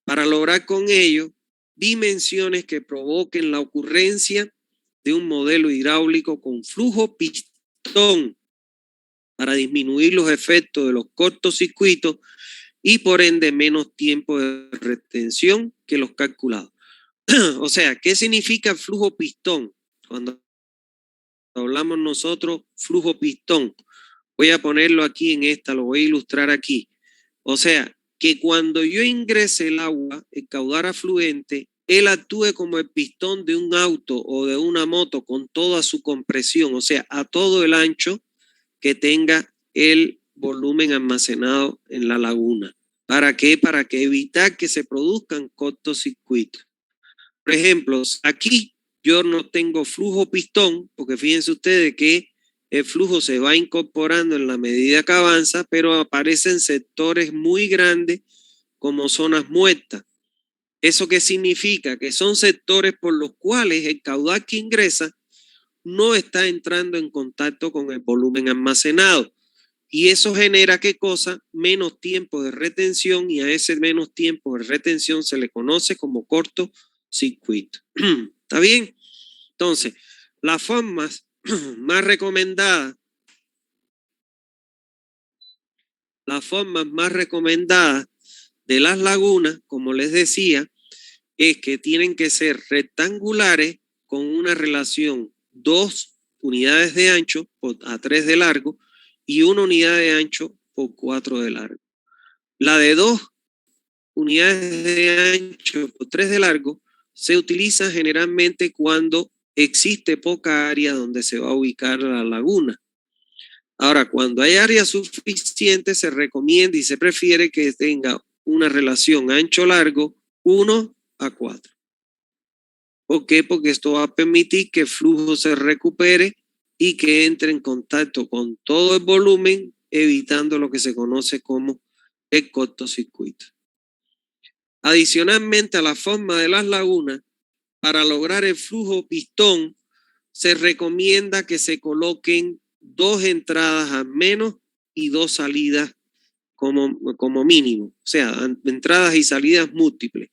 Para lograr con ello dimensiones que provoquen la ocurrencia de un modelo hidráulico con flujo pistón para disminuir los efectos de los cortocircuitos y por ende menos tiempo de retención que los calculados. O sea, ¿qué significa flujo pistón? Cuando hablamos nosotros flujo pistón, voy a ponerlo aquí en esta, lo voy a ilustrar aquí. O sea, que cuando yo ingrese el agua, el caudal afluente, él actúe como el pistón de un auto o de una moto con toda su compresión, o sea, a todo el ancho que tenga el volumen almacenado en la laguna. ¿Para qué? Para que evitar que se produzcan cortocircuitos. Por ejemplo, aquí yo no tengo flujo pistón, porque fíjense ustedes que el flujo se va incorporando en la medida que avanza, pero aparecen sectores muy grandes como zonas muertas. ¿Eso qué significa? Que son sectores por los cuales el caudal que ingresa no está entrando en contacto con el volumen almacenado. Y eso genera, ¿qué cosa? Menos tiempo de retención, y a ese menos tiempo de retención se le conoce como cortocircuito. ¿Está bien? Entonces, las formas más recomendadas de las lagunas, como les decía, es que tienen que ser rectangulares con una relación 2 unidades de ancho a 3 de largo y 1 unidad de ancho por 4 de largo. La de 2 unidades de ancho por 3 de largo se utiliza generalmente cuando existe poca área donde se va a ubicar la laguna. Ahora, cuando hay área suficiente, se recomienda y se prefiere que tenga una relación ancho-largo 1:4. ¿Por qué? Porque esto va a permitir que el flujo se recupere y que entre en contacto con todo el volumen, evitando lo que se conoce como el cortocircuito. Adicionalmente a la forma de las lagunas, para lograr el flujo pistón, se recomienda que se coloquen 2 entradas al menos y 2 salidas como mínimo. O sea, entradas y salidas múltiples.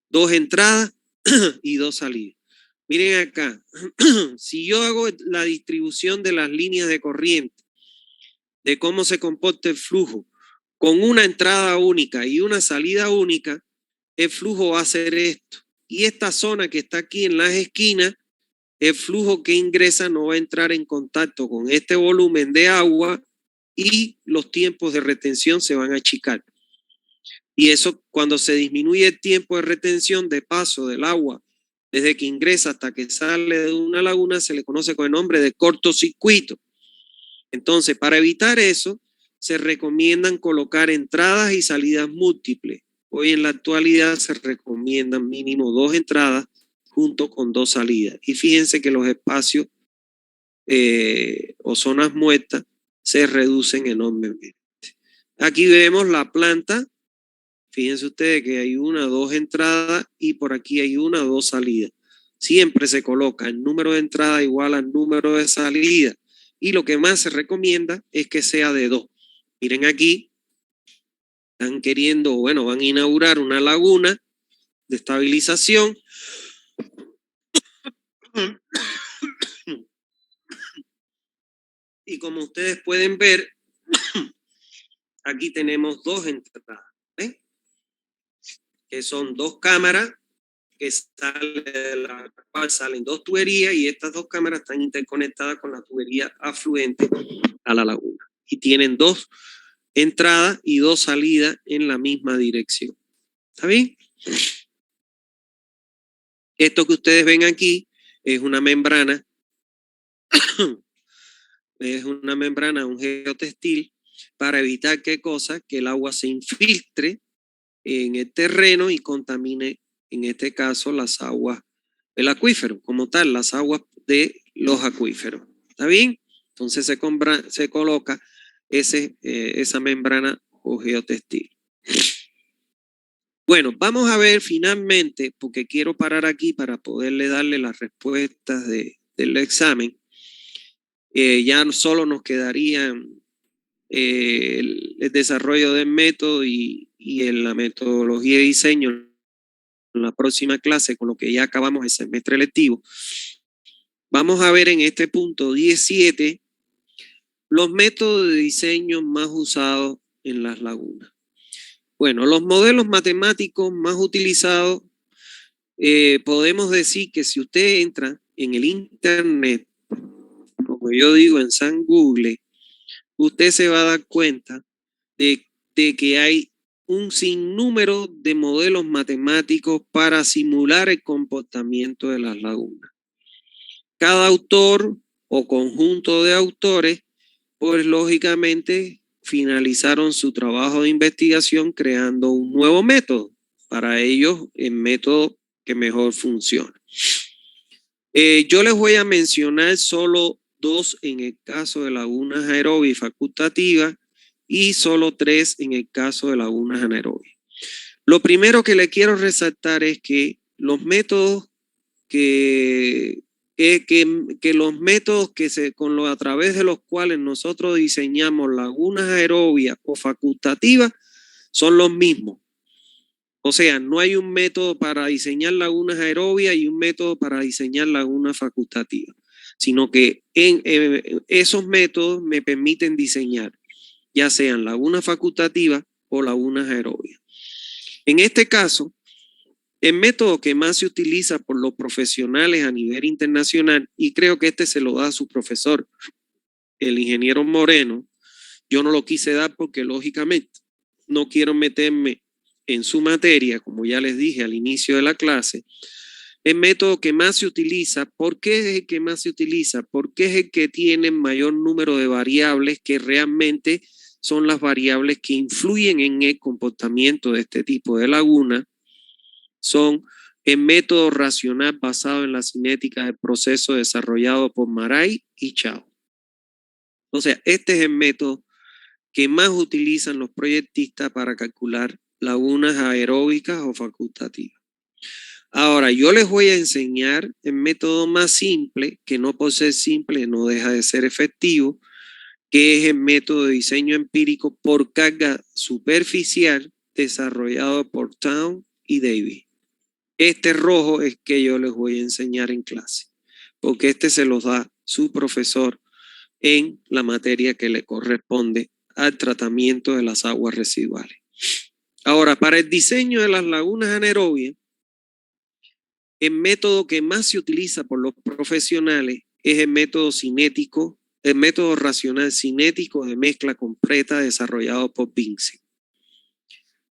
2 entradas y 2 salidas. Miren acá, si yo hago la distribución de las líneas de corriente, de cómo se comporta el flujo, con una entrada única y una salida única, el flujo va a ser esto. Y esta zona que está aquí en las esquinas, el flujo que ingresa no va a entrar en contacto con este volumen de agua y los tiempos de retención se van a achicar. Y eso, cuando se disminuye el tiempo de retención de paso del agua desde que ingresa hasta que sale de una laguna, se le conoce con el nombre de cortocircuito. Entonces, para evitar eso, se recomiendan colocar entradas y salidas múltiples. Hoy en la actualidad se recomiendan mínimo 2 entradas junto con 2 salidas. Y fíjense que los espacios o zonas muertas se reducen enormemente. Aquí vemos la planta. Fíjense ustedes que hay 1, 2 entradas y por aquí hay 1, 2 salidas. Siempre se coloca el número de entrada igual al número de salida. Y lo que más se recomienda es que sea de 2. Miren aquí, están queriendo, bueno, van a inaugurar una laguna de estabilización. Y como ustedes pueden ver, aquí tenemos 2 entradas, ¿ven? Que son 2 cámaras que salen 2 tuberías, y estas 2 cámaras están interconectadas con la tubería afluente a la laguna. Y tienen 2 entradas y 2 salidas en la misma dirección. ¿Está bien? Esto que ustedes ven aquí es una membrana, un geotextil, para evitar ¿qué cosa? Que el agua se infiltre en el terreno y contamine, en este caso, las aguas del acuífero, como tal, las aguas de los acuíferos. ¿Está bien? Entonces se coloca esa membrana o geotextil. Bueno, vamos a ver finalmente, porque quiero parar aquí para poderle darle las respuestas del examen. Ya solo nos quedarían el desarrollo del método y en la metodología de diseño en la próxima clase, con lo que ya acabamos el semestre lectivo. Vamos a ver en este punto 17 los métodos de diseño más usados en las lagunas. Bueno, los modelos matemáticos más utilizados, podemos decir que si usted entra en el internet, como yo digo en San Google, usted se va a dar cuenta de que hay un sinnúmero de modelos matemáticos para simular el comportamiento de las lagunas. Cada autor o conjunto de autores, pues lógicamente finalizaron su trabajo de investigación creando un nuevo método, para ellos el método que mejor funciona. Yo les voy a mencionar solo 2 en el caso de lagunas aerobias y facultativas y solo 3 en el caso de lagunas anaerobias. Lo primero que le quiero resaltar es que los métodos a través de los cuales nosotros diseñamos lagunas aerobias o facultativas son los mismos. O sea, no hay un método para diseñar lagunas aerobias y un método para diseñar lagunas facultativas, sino que esos métodos me permiten diseñar ya sean lagunas facultativas o lagunas aerobias. En este caso, el método que más se utiliza por los profesionales a nivel internacional, y creo que este se lo da a su profesor, el ingeniero Moreno, yo no lo quise dar porque lógicamente no quiero meterme en su materia, como ya les dije al inicio de la clase. El método que más se utiliza, ¿por qué es el que más se utiliza? Porque es el que tiene mayor número de variables que realmente son las variables que influyen en el comportamiento de este tipo de laguna. Son el método racional basado en la cinética del proceso desarrollado por Marais y Chao. O sea, este es el método que más utilizan los proyectistas para calcular lagunas aeróbicas o facultativas. Ahora, yo les voy a enseñar el método más simple, que no por ser simple no deja de ser efectivo, que es el método de diseño empírico por carga superficial desarrollado por Town y Davis. Este rojo es que yo les voy a enseñar en clase, porque este se los da su profesor en la materia que le corresponde al tratamiento de las aguas residuales. Ahora, para el diseño de las lagunas anaerobias, el método que más se utiliza por los profesionales es el método cinético, el método racional cinético de mezcla completa desarrollado por Vincent.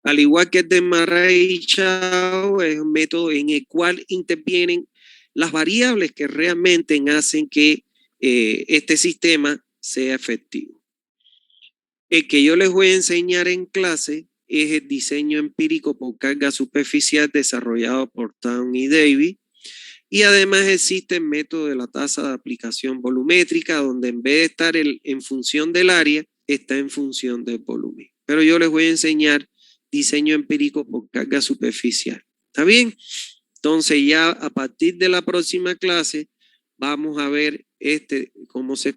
Al igual que el de Marais y Chao, es un método en el cual intervienen las variables que realmente hacen que este sistema sea efectivo. El que yo les voy a enseñar en clase es el diseño empírico por carga superficial desarrollado por Town y Davis. Y además existe el método de la tasa de aplicación volumétrica, donde en vez de estar en función del área, está en función del volumen. Pero yo les voy a enseñar diseño empírico por carga superficial. ¿Está bien? Entonces ya a partir de la próxima clase vamos a ver cómo se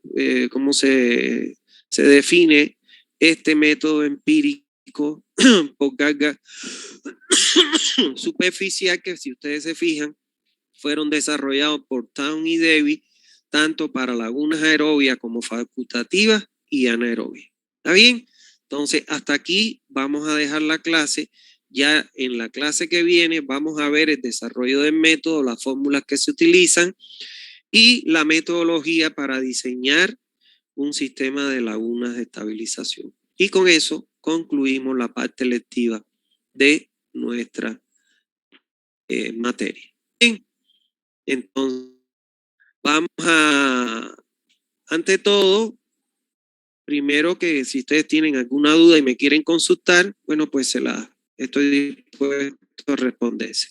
define este método empírico por carga superficial, que si ustedes se fijan, fueron desarrollados por Town y Davis, tanto para lagunas aerobias como facultativas y anaerobias. ¿Está bien? Entonces, hasta aquí vamos a dejar la clase. Ya en la clase que viene vamos a ver el desarrollo del método, las fórmulas que se utilizan y la metodología para diseñar un sistema de lagunas de estabilización. Y con eso concluimos la parte lectiva de nuestra materia. Bien. Entonces, vamos a, ante todo, primero que si ustedes tienen alguna duda y me quieren consultar, bueno, pues se la estoy dispuesto a responderse.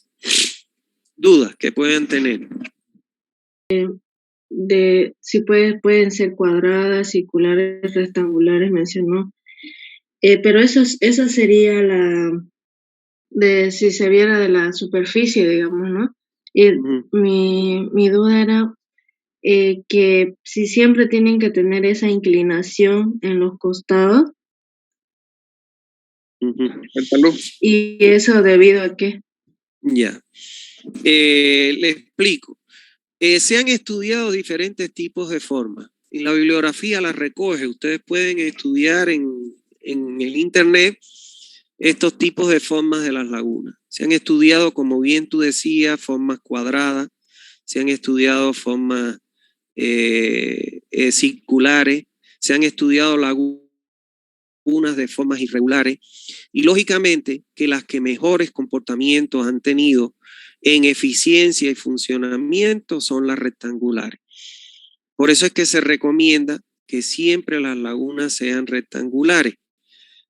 Dudas que puedan tener. De si pueden ser cuadradas, circulares, rectangulares, mencionó. Pero esa sería de si se viera de la superficie, digamos, ¿no? Y mi duda era que si siempre tienen que tener esa inclinación en los costados. El talud. ¿Y eso debido a qué? Ya. Le explico. Se han estudiado diferentes tipos de formas y la bibliografía las recoge. Ustedes pueden estudiar en el internet estos tipos de formas de las lagunas. Se han estudiado, como bien tú decías, formas cuadradas, se han estudiado formas circulares, se han estudiado lagunas de formas irregulares y lógicamente que las que mejores comportamientos han tenido en eficiencia y funcionamiento son las rectangulares. Por eso es que se recomienda que siempre las lagunas sean rectangulares,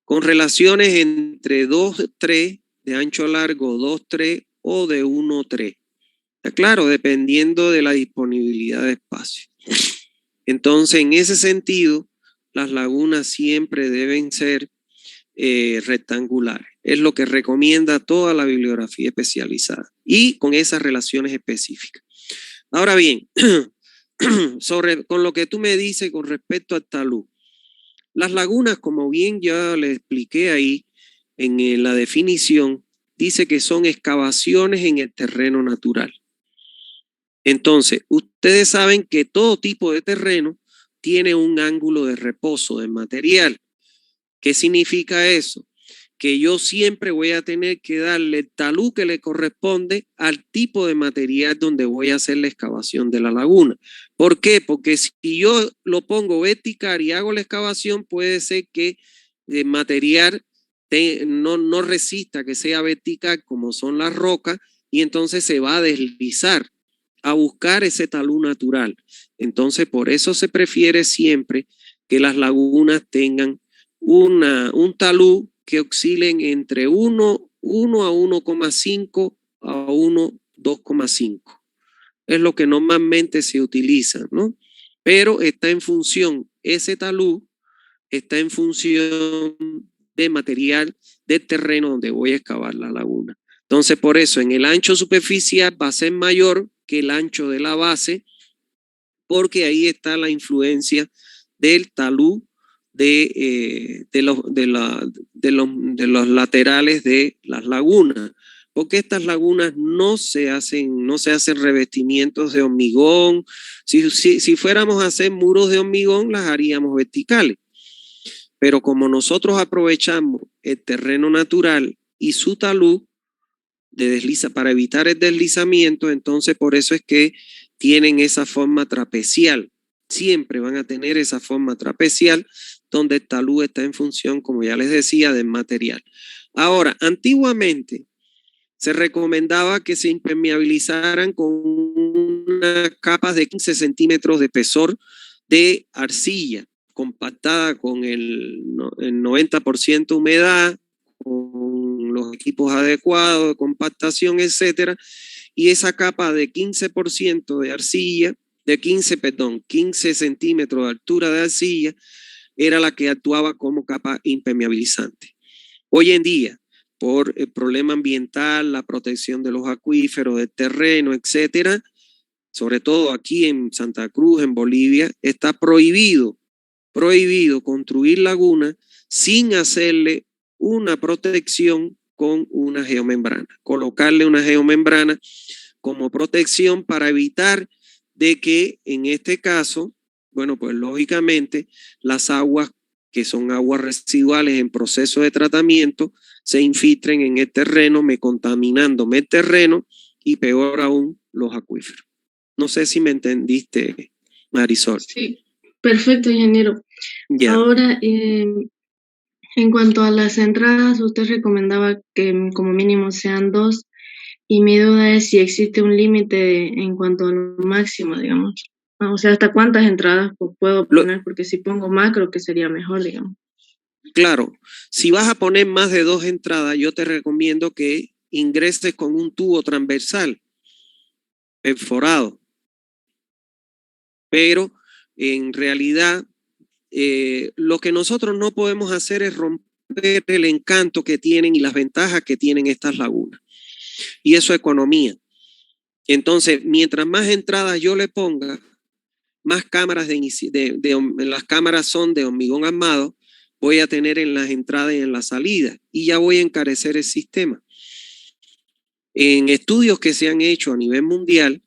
con relaciones entre 2-3 de ancho largo, 2-3 o de 1-3. Claro, dependiendo de la disponibilidad de espacio. Entonces, en ese sentido, las lagunas siempre deben ser rectangulares. Es lo que recomienda toda la bibliografía especializada y con esas relaciones específicas. Ahora bien, con lo que tú me dices con respecto al talud, las lagunas, como bien ya le expliqué ahí en la definición, dice que son excavaciones en el terreno natural. Entonces, ustedes saben que todo tipo de terreno tiene un ángulo de reposo del material. ¿Qué significa eso? Que yo siempre voy a tener que darle el talud que le corresponde al tipo de material donde voy a hacer la excavación de la laguna. ¿Por qué? Porque si yo lo pongo vertical y hago la excavación, puede ser que el material no resista que sea vertical como son las rocas y entonces se va a deslizar a buscar ese talud natural. Entonces, por eso se prefiere siempre que las lagunas tengan un talud que oscilen entre 1 a 1,5 a 2,5. Es lo que normalmente se utiliza, ¿no? Pero está en función, ese talud está en función de material del terreno donde voy a excavar la laguna. Entonces, por eso, en el ancho superficial va a ser mayor que el ancho de la base, porque ahí está la influencia del talud de los laterales de las lagunas, porque estas lagunas no se hacen revestimientos de hormigón. Si fuéramos a hacer muros de hormigón, las haríamos verticales. Pero como nosotros aprovechamos el terreno natural y su talud para evitar el deslizamiento, entonces por eso es que tienen esa forma trapecial. Siempre van a tener esa forma trapecial donde el talud está en función, como ya les decía, del material. Ahora, antiguamente se recomendaba que se impermeabilizaran con unas capas de 15 centímetros de espesor de arcilla, compactada con el 90% humedad, con los equipos adecuados de compactación, etcétera, y esa capa de 15% de arcilla, 15 centímetros de altura de arcilla, era la que actuaba como capa impermeabilizante. Hoy en día, por el problema ambiental, la protección de los acuíferos, del terreno, etcétera, sobre todo aquí en Santa Cruz, en Bolivia, está prohibido construir lagunas sin hacerle una protección con una geomembrana, colocarle una geomembrana como protección para evitar de que en este caso, bueno, pues lógicamente las aguas que son aguas residuales en proceso de tratamiento se infiltren en el terreno, contaminándome el terreno y peor aún los acuíferos. No sé si me entendiste, Marisol. Sí, perfecto, ingeniero. Ya. Ahora, en cuanto a las entradas, usted recomendaba que como mínimo sean 2. Y mi duda es si existe un límite en cuanto a lo máximo, digamos. O sea, ¿hasta cuántas entradas puedo Lo- poner? Porque si pongo más, creo que sería mejor, digamos. claro, si vas a poner más de 2 entradas, yo te recomiendo que ingreses con un tubo transversal perforado, pero en realidad lo que nosotros no podemos hacer es romper el encanto que tienen y las ventajas que tienen estas lagunas. Y eso es economía. Entonces, mientras más entradas yo le ponga, más cámaras las cámaras son de hormigón armado, voy a tener en las entradas y en la salida y ya voy a encarecer el sistema. En estudios que se han hecho a nivel mundial,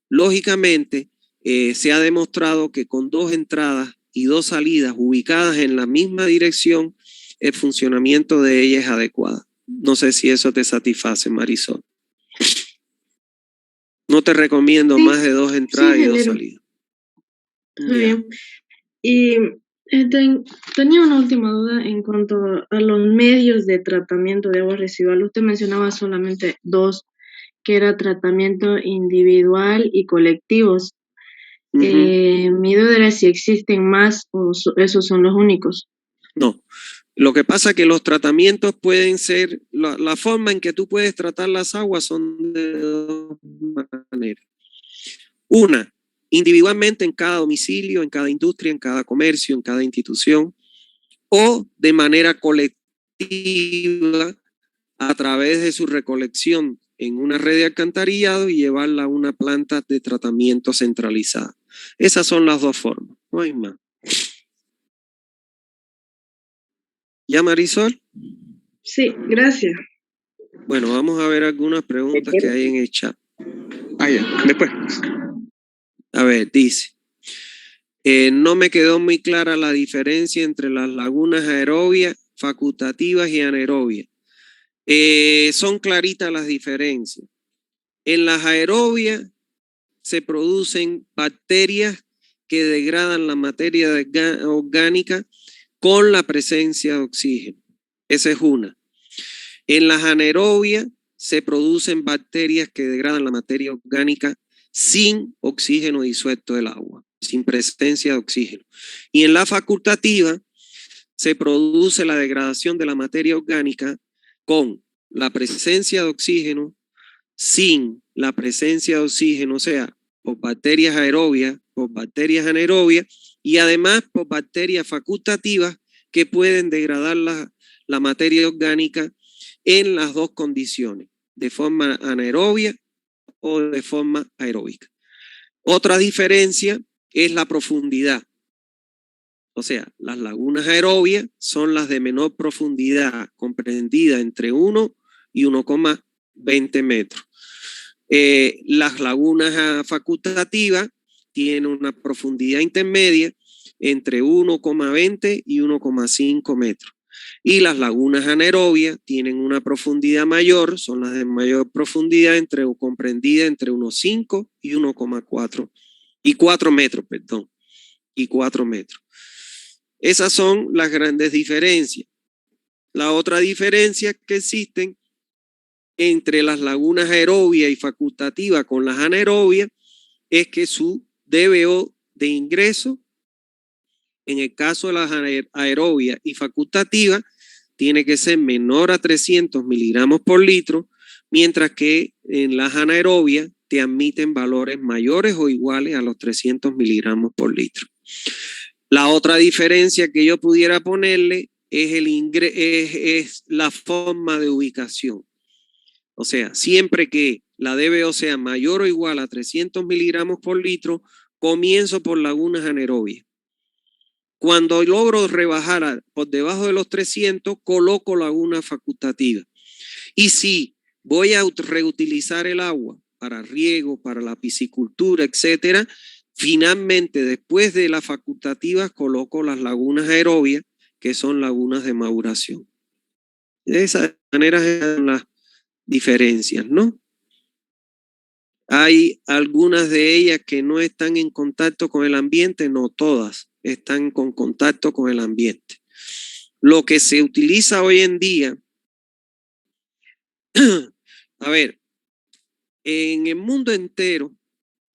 lógicamente se ha demostrado que con 2 entradas y 2 salidas ubicadas en la misma dirección, el funcionamiento de ella es adecuado. No sé si eso te satisface, Marisol. No te recomiendo Sí, más de 2 entradas sí, y 2 ingeniero. salidas. Está Ya. bien. Y tenía una última duda en cuanto a los medios de tratamiento de agua residual. Usted mencionaba solamente dos, que era tratamiento individual y colectivos. Mi duda era si existen más o esos son los únicos. No. Lo que pasa es que los tratamientos pueden ser, la forma en que tú puedes tratar las aguas son de 2 maneras. Una, individualmente en cada domicilio, en cada industria, en cada comercio, en cada institución, o de manera colectiva a través de su recolección en una red de alcantarillado y llevarla a una planta de tratamiento centralizada. Esas son las 2 formas, no hay más. ¿Ya, Marisol? Sí, gracias. Bueno, vamos a ver algunas preguntas que hay en el chat. Ya, después. A ver, dice, no me quedó muy clara la diferencia entre las lagunas aerobias, facultativas y anaerobias. Son claritas las diferencias. En las aerobias se producen bacterias que degradan la materia orgánica con la presencia de oxígeno. Esa es una. En las anaerobias se producen bacterias que degradan la materia orgánica sin oxígeno disuelto del agua, sin presencia de oxígeno. Y en la facultativa se produce la degradación de la materia orgánica con la presencia de oxígeno, sin la presencia de oxígeno, o sea, por bacterias aerobias, por bacterias anaerobias y además por bacterias facultativas que pueden degradar la materia orgánica en las 2 condiciones, de forma anaerobia o de forma aeróbica. Otra diferencia es la profundidad. O sea, las lagunas aerobias son las de menor profundidad, comprendida entre 1 y 1,20 metros. Las lagunas facultativas tienen una profundidad intermedia entre 1,20 y 1,5 metros. Y las lagunas anaerobias tienen una profundidad mayor, son las de mayor profundidad, comprendida entre 1,5 y 1,4 y 4 metros, perdón, y 4 metros. Esas son las grandes diferencias. La otra diferencia que existen entre las lagunas aerobias y facultativas con las anaerobias es que su DBO de ingreso, en el caso de las aerobias y facultativas, tiene que ser menor a 300 miligramos por litro, mientras que en las anaerobias te admiten valores mayores o iguales a los 300 miligramos por litro. La otra diferencia que yo pudiera ponerle es la forma de ubicación. O sea, siempre que la DBO sea mayor o igual a 300 miligramos por litro, comienzo por lagunas anaerobias. Cuando logro rebajar por debajo de los 300, coloco laguna facultativa. Y si voy a reutilizar el agua para riego, para la piscicultura, etcétera, finalmente después de las facultativas coloco las lagunas aerobias, que son lagunas de maduración. De esa manera son las diferencias, ¿no? Hay algunas de ellas que no están en contacto con el ambiente, no todas están con contacto con el ambiente. Lo que se utiliza hoy en día, a ver, en el mundo entero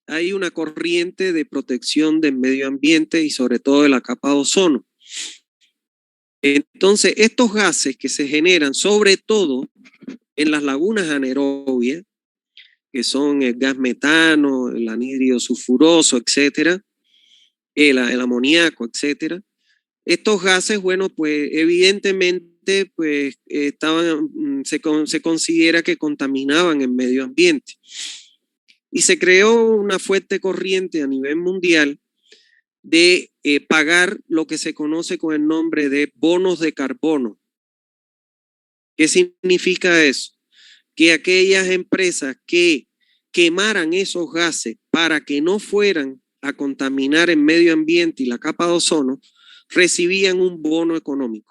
hay una corriente de protección del medio ambiente y sobre todo de la capa de ozono. Entonces, estos gases que se generan sobre todo en las lagunas anaerobias, que son el gas metano, el anhídrido sulfuroso, etcétera, el amoníaco, etcétera. Estos gases, bueno, pues evidentemente pues se considera que contaminaban el medio ambiente. Y se creó una fuerte corriente a nivel mundial de pagar lo que se conoce con el nombre de bonos de carbono. ¿Qué significa eso? Que aquellas empresas que quemaran esos gases para que no fueran a contaminar el medio ambiente y la capa de ozono, recibían un bono económico.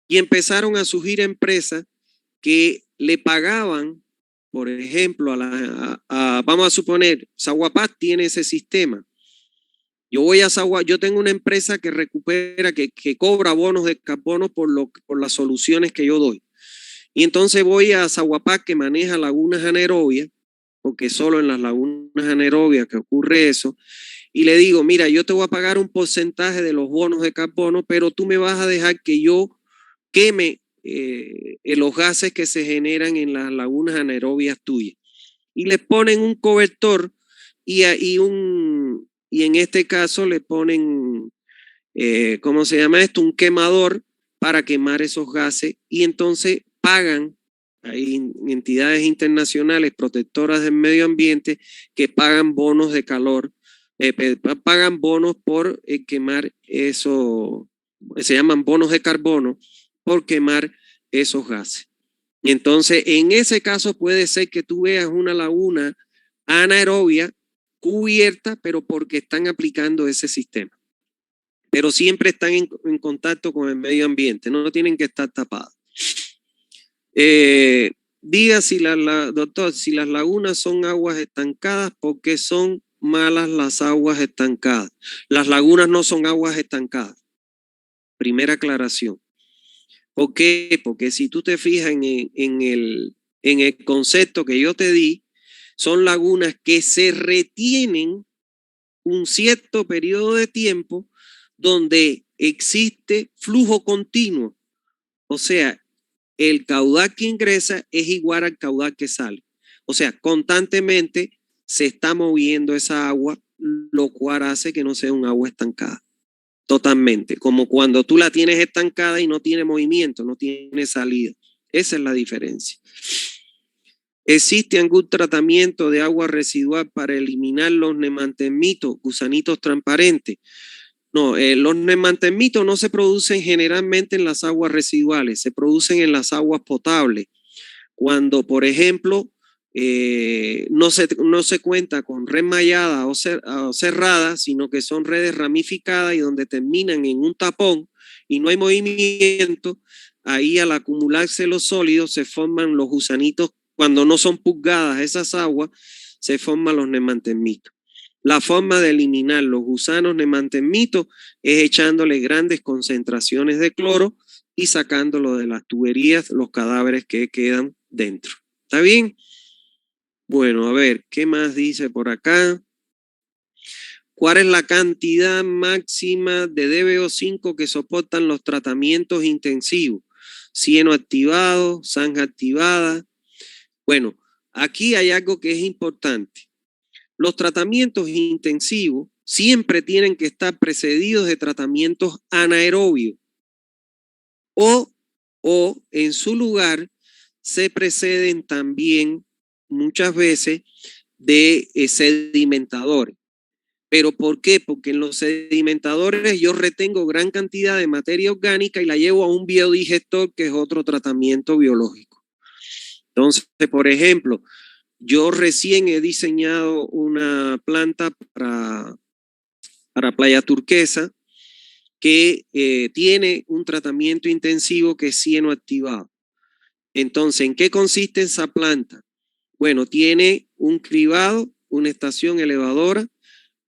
Y empezaron a surgir empresas que le pagaban, por ejemplo, vamos a suponer, Saguapat tiene ese sistema. Yo tengo una empresa que recupera, que cobra bonos de carbono por las soluciones que yo doy. Y entonces voy a Saguapat, que maneja lagunas anaerobias, porque solo en las lagunas anaerobias que ocurre eso, y le digo, mira, yo te voy a pagar un porcentaje de los bonos de carbono, pero tú me vas a dejar que yo queme los gases que se generan en las lagunas anaerobias tuyas. Y le ponen un cobertor y en este caso le ponen, ¿cómo se llama esto? Un quemador para quemar esos gases, y entonces pagan. Hay entidades internacionales protectoras del medio ambiente que pagan bonos de calor, pagan bonos por quemar eso, se llaman bonos de carbono, por quemar esos gases. Y entonces, en ese caso puede ser que tú veas una laguna anaerobia cubierta, pero porque están aplicando ese sistema. Pero siempre están en contacto con el medio ambiente, no tienen que estar tapadas. Diga doctor, si las lagunas son aguas estancadas, ¿por qué son malas las aguas estancadas? Las lagunas no son aguas estancadas. Primera aclaración. ¿Por qué? Porque si tú te fijas en el concepto que yo te di, son lagunas que se retienen un cierto periodo de tiempo donde existe flujo continuo. O sea, el caudal que ingresa es igual al caudal que sale. O sea, constantemente se está moviendo esa agua, lo cual hace que no sea un agua estancada. Totalmente. Como cuando tú la tienes estancada y no tiene movimiento, no tiene salida. Esa es la diferencia. ¿Existe algún tratamiento de agua residual para eliminar los nemantemitos, gusanitos transparentes? No, los nemantemitos no se producen generalmente en las aguas residuales, se producen en las aguas potables. Cuando, por ejemplo, no se cuenta con red mallada o cerrada, sino que son redes ramificadas y donde terminan en un tapón y no hay movimiento, ahí al acumularse los sólidos se forman los gusanitos. Cuando no son purgadas esas aguas, se forman los nemantemitos. La forma de eliminar los gusanos nemantemitos es echándole grandes concentraciones de cloro y sacándolo de las tuberías, los cadáveres que quedan dentro. ¿Está bien? Bueno, a ver, ¿qué más dice por acá? ¿Cuál es la cantidad máxima de DBO5 que soportan los tratamientos intensivos? Cieno activado, zanja activada. Bueno, aquí hay algo que es importante. Los tratamientos intensivos siempre tienen que estar precedidos de tratamientos anaerobios o en su lugar se preceden también muchas veces de sedimentadores. ¿Pero por qué? Porque en los sedimentadores yo retengo gran cantidad de materia orgánica y la llevo a un biodigestor, que es otro tratamiento biológico. Entonces, por ejemplo, yo recién he diseñado una planta para Playa Turquesa que tiene un tratamiento intensivo que es cieno activado. Entonces, ¿en qué consiste esa planta? Bueno, tiene un cribado, una estación elevadora,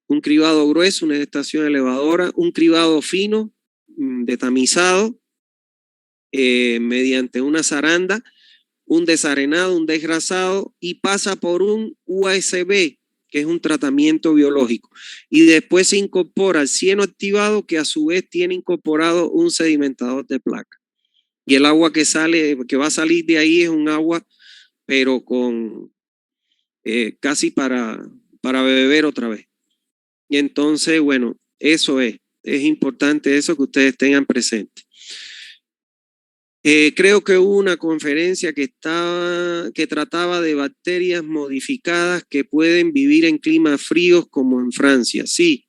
un cribado grueso, una estación elevadora, un cribado fino de tamizado mediante una zaranda, un desarenado, un desgrasado y pasa por un USB, que es un tratamiento biológico. Y después se incorpora el cieno activado, que a su vez tiene incorporado un sedimentador de placa. Y el agua que va a salir de ahí es un agua, pero con casi para beber otra vez. Y entonces, bueno, eso es importante eso que ustedes tengan presente. Creo que hubo una conferencia que trataba de bacterias modificadas que pueden vivir en climas fríos como en Francia. Sí.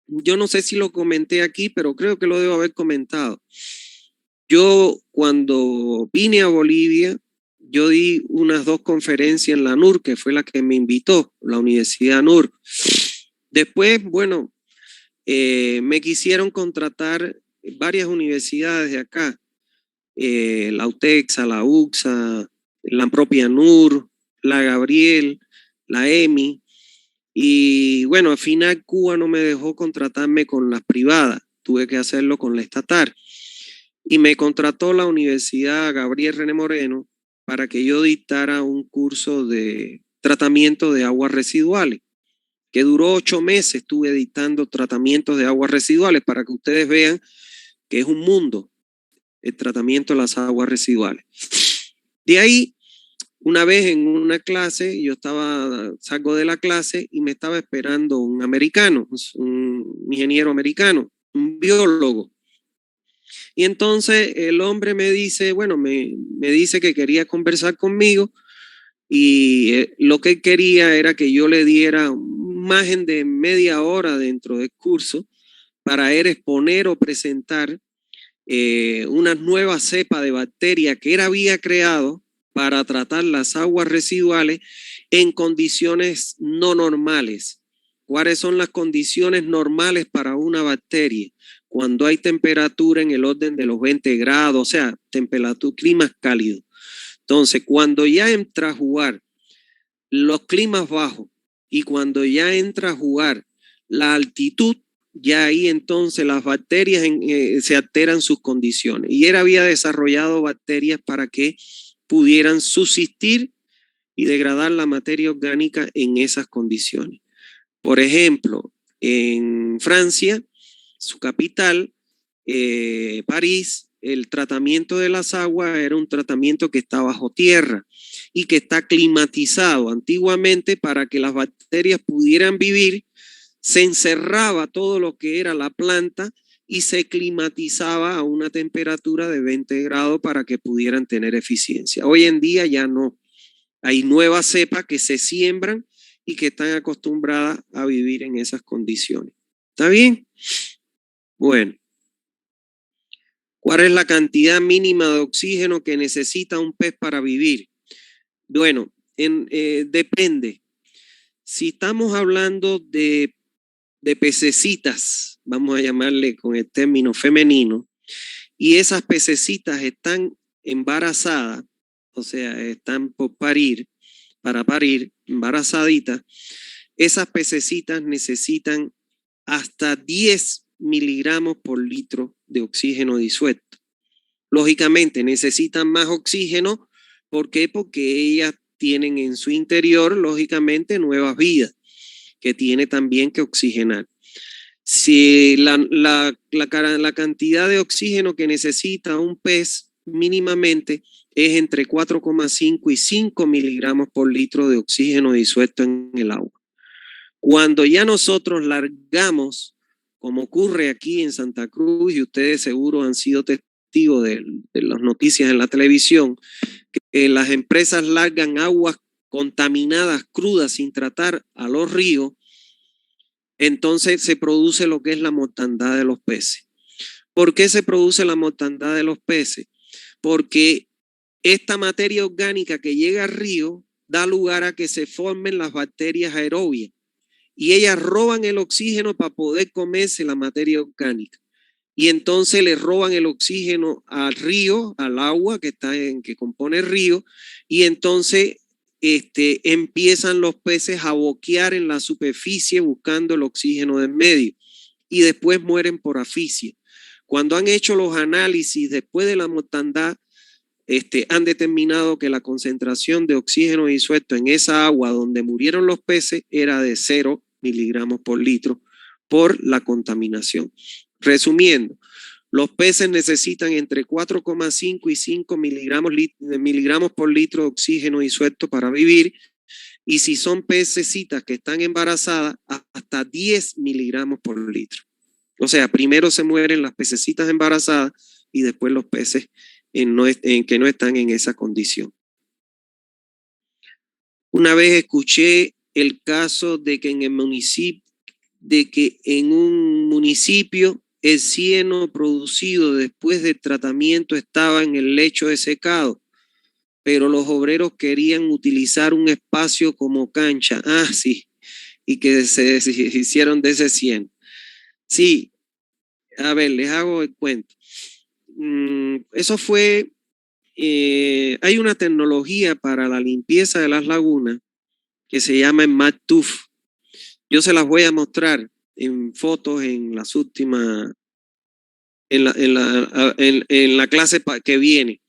Yo no sé si lo comenté aquí, pero creo que lo debo haber comentado. Yo cuando vine a Bolivia, yo di unas 2 conferencias en la NUR, que fue la que me invitó, la Universidad NUR. Después, bueno, me quisieron contratar varias universidades de acá, la UTEXA, la UXA, la propia NUR, la Gabriel, la EMI, y bueno, al final Cuba no me dejó contratarme con las privadas, tuve que hacerlo con la estatal, y me contrató la Universidad Gabriel René Moreno para que yo dictara un curso de tratamiento de aguas residuales, que duró 8 meses, estuve dictando tratamientos de aguas residuales para que ustedes vean que es un mundo el tratamiento de las aguas residuales. De ahí, una vez en una clase, salgo de la clase y me estaba esperando un americano, un ingeniero americano, un biólogo. Y entonces el hombre me dice, bueno, me dice que quería conversar conmigo y lo que quería era que yo le diera un margen de media hora dentro del curso para él exponer o presentar una nueva cepa de bacteria que él había creado para tratar las aguas residuales en condiciones no normales. ¿Cuáles son las condiciones normales para una bacteria? Cuando hay temperatura en el orden de los 20 grados, o sea, climas cálidos. Entonces, cuando ya entra a jugar los climas bajos y cuando ya entra a jugar la altitud, ya ahí entonces las bacterias se alteran sus condiciones. Y él había desarrollado bacterias para que pudieran subsistir y degradar la materia orgánica en esas condiciones. Por ejemplo, en Francia, su capital, París, el tratamiento de las aguas era un tratamiento que está bajo tierra y que está climatizado. Antiguamente, para que las bacterias pudieran vivir, se encerraba todo lo que era la planta y se climatizaba a una temperatura de 20 grados para que pudieran tener eficiencia. Hoy en día ya no. Hay nuevas cepas que se siembran y que están acostumbradas a vivir en esas condiciones. ¿Está bien? Bueno. ¿Cuál es la cantidad mínima de oxígeno que necesita un pez para vivir? Bueno, depende. Si estamos hablando de pececitas, vamos a llamarle con el término femenino, y esas pececitas están embarazadas, o sea, están para parir, embarazaditas, esas pececitas necesitan hasta 10 miligramos por litro de oxígeno disuelto. Lógicamente necesitan más oxígeno. ¿Por qué? Porque ellas tienen en su interior, lógicamente, nuevas vidas que tiene también que oxigenar. Si la cantidad de oxígeno que necesita un pez mínimamente es entre 4,5 y 5 miligramos por litro de oxígeno disuelto en el agua. Cuando ya nosotros largamos, como ocurre aquí en Santa Cruz, y ustedes seguro han sido testigos de las noticias en la televisión, que las empresas largan aguas contaminadas, crudas, sin tratar a los ríos, entonces se produce lo que es la mortandad de los peces. ¿Por qué se produce la mortandad de los peces? Porque esta materia orgánica que llega al río da lugar a que se formen las bacterias aerobias y ellas roban el oxígeno para poder comerse la materia orgánica. Y entonces le roban el oxígeno al río, al agua que compone el río, y entonces empiezan los peces a boquear en la superficie buscando el oxígeno del medio y después mueren por asfixia. Cuando han hecho los análisis después de la mortandad, han determinado que la concentración de oxígeno disuelto en esa agua donde murieron los peces era de 0 miligramos por litro por la contaminación. Resumiendo, los peces necesitan entre 4,5 y 5 miligramos por litro de oxígeno disuelto para vivir, y si son pececitas que están embarazadas, hasta 10 miligramos por litro. O sea, primero se mueren las pececitas embarazadas y después los peces en que no están en esa condición. Una vez escuché el caso de que en un municipio el cieno producido después del tratamiento estaba en el lecho de secado, pero los obreros querían utilizar un espacio como cancha. Ah, sí, y que se hicieron de ese cieno. Sí, a ver, les hago el cuento. Eso fue, hay una tecnología para la limpieza de las lagunas que se llama MATUF. Yo se las voy a mostrar en fotos en las últimas, en la clase que viene.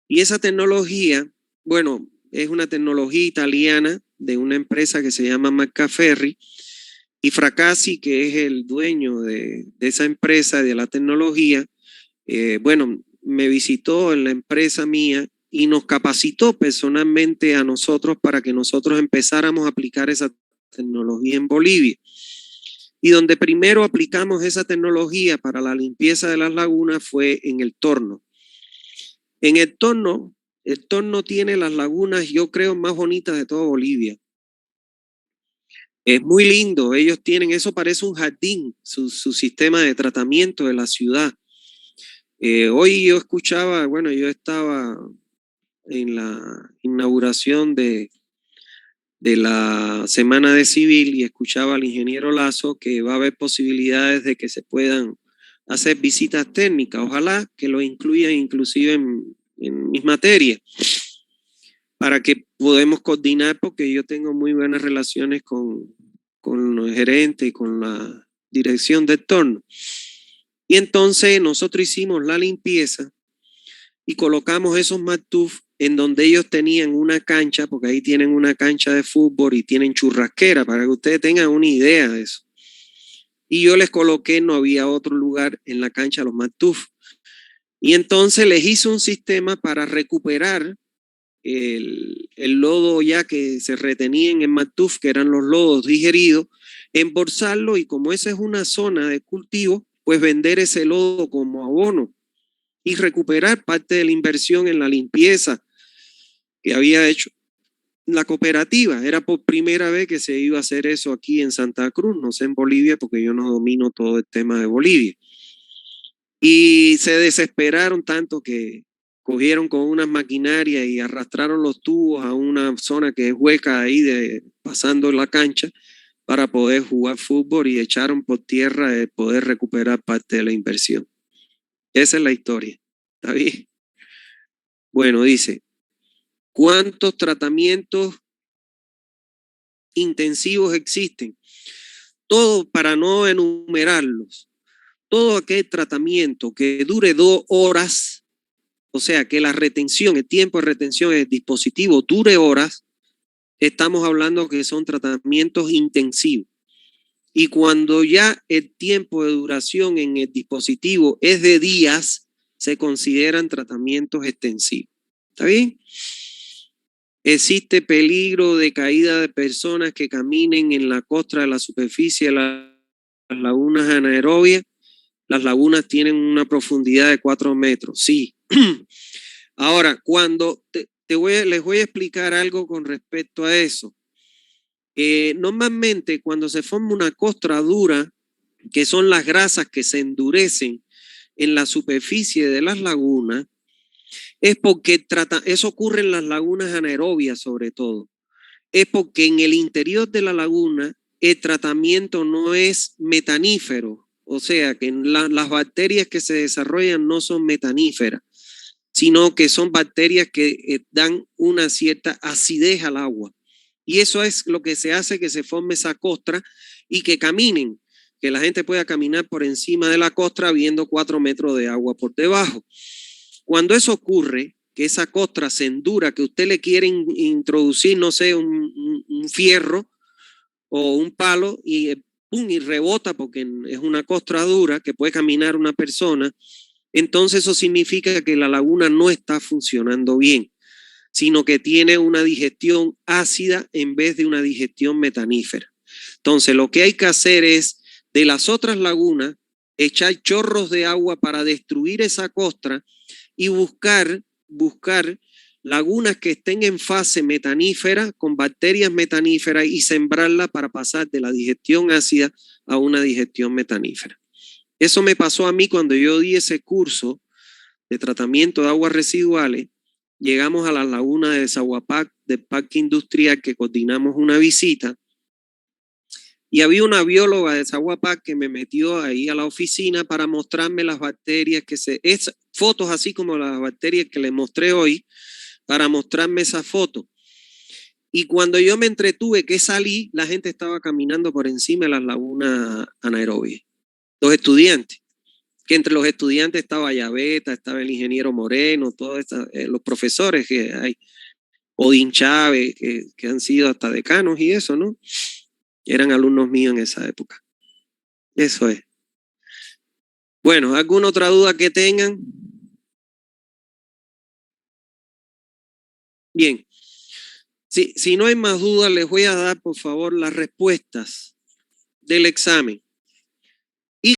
Y esa tecnología, bueno, es una tecnología italiana de una empresa que se llama Maccaferri, y Fracassi, que es el dueño de esa empresa de la tecnología, bueno, me visitó en la empresa mía y nos capacitó personalmente a nosotros para que nosotros empezáramos a aplicar esa tecnología en Bolivia. Y donde primero aplicamos esa tecnología para la limpieza de las lagunas fue en el Torno. En el Torno tiene las lagunas, yo creo, más bonitas de toda Bolivia. Es muy lindo, ellos tienen, eso parece un jardín, su sistema de tratamiento de la ciudad. Hoy yo escuchaba, bueno, yo estaba en la inauguración de la Semana de Civil y escuchaba al ingeniero Lazo que va a haber posibilidades de que se puedan hacer visitas técnicas. Ojalá que lo incluyan inclusive en mis materias, para que podamos coordinar, porque yo tengo muy buenas relaciones con los gerentes y con la dirección del Torno. Y entonces nosotros hicimos la limpieza y colocamos esos matuf en donde ellos tenían una cancha, porque ahí tienen una cancha de fútbol y tienen churrasquera, para que ustedes tengan una idea de eso. Y yo les coloqué, no había otro lugar en la cancha, los matuf. Y entonces les hice un sistema para recuperar el lodo ya que se retenía en el matuf, que eran los lodos digeridos, embolsarlo, y como esa es una zona de cultivo, pues vender ese lodo como abono y recuperar parte de la inversión en la limpieza que había hecho la cooperativa. Era por primera vez que se iba a hacer eso aquí en Santa Cruz, no sé en Bolivia, porque yo no domino todo el tema de Bolivia. Y se desesperaron tanto que cogieron con unas maquinarias y arrastraron los tubos a una zona que es hueca ahí, pasando la cancha, para poder jugar fútbol, y echaron por tierra de poder recuperar parte de la inversión. Esa es la historia. ¿Está bien? Bueno, dice, ¿cuántos tratamientos intensivos existen? Todo, para no enumerarlos, todo aquel tratamiento que dure 2 horas, o sea, que la retención, el tiempo de retención del dispositivo dure horas, estamos hablando que son tratamientos intensivos. Y cuando ya el tiempo de duración en el dispositivo es de días, se consideran tratamientos extensivos. ¿Está bien? Existe peligro de caída de personas que caminen en la costra de la superficie de las lagunas anaerobias. Las lagunas tienen una profundidad de 4 metros, sí. Ahora, cuando les voy a explicar algo con respecto a eso. Normalmente cuando se forma una costra dura, que son las grasas que se endurecen en la superficie de las lagunas, es porque eso ocurre en las lagunas anaerobias sobre todo, es porque en el interior de la laguna el tratamiento no es metanífero, o sea que las bacterias que se desarrollan no son metaníferas, sino que son bacterias que dan una cierta acidez al agua. Y eso es lo que se hace que se forme esa costra y que caminen, que la gente pueda caminar por encima de la costra viendo 4 metros de agua por debajo. Cuando eso ocurre, que esa costra se endura, que usted le quiere introducir, no sé, un fierro o un palo y pum, y rebota porque es una costra dura que puede caminar una persona, entonces eso significa que la laguna no está funcionando bien, sino que tiene una digestión ácida en vez de una digestión metanífera. Entonces lo que hay que hacer es, de las otras lagunas, echar chorros de agua para destruir esa costra y buscar lagunas que estén en fase metanífera, con bacterias metaníferas, y sembrarla para pasar de la digestión ácida a una digestión metanífera. Eso me pasó a mí cuando yo di ese curso de tratamiento de aguas residuales. Llegamos a la laguna de Desaguapac, del Parque Industrial, que coordinamos una visita, y había una bióloga de Desaguapac que me metió ahí a la oficina para mostrarme las bacterias fotos así como las bacterias que le mostré hoy, para mostrarme esas fotos. Y cuando yo me entretuve que salí, la gente estaba caminando por encima de las lagunas anaerobias. Los estudiantes, que entre los estudiantes estaba Yaveta, estaba el ingeniero Moreno, todos los profesores que hay, Odín Chávez, que han sido hasta decanos y eso, ¿no? Eran alumnos míos en esa época. Eso es. Bueno, ¿alguna otra duda que tengan? Bien. Si no hay más dudas, les voy a dar, por favor, las respuestas del examen.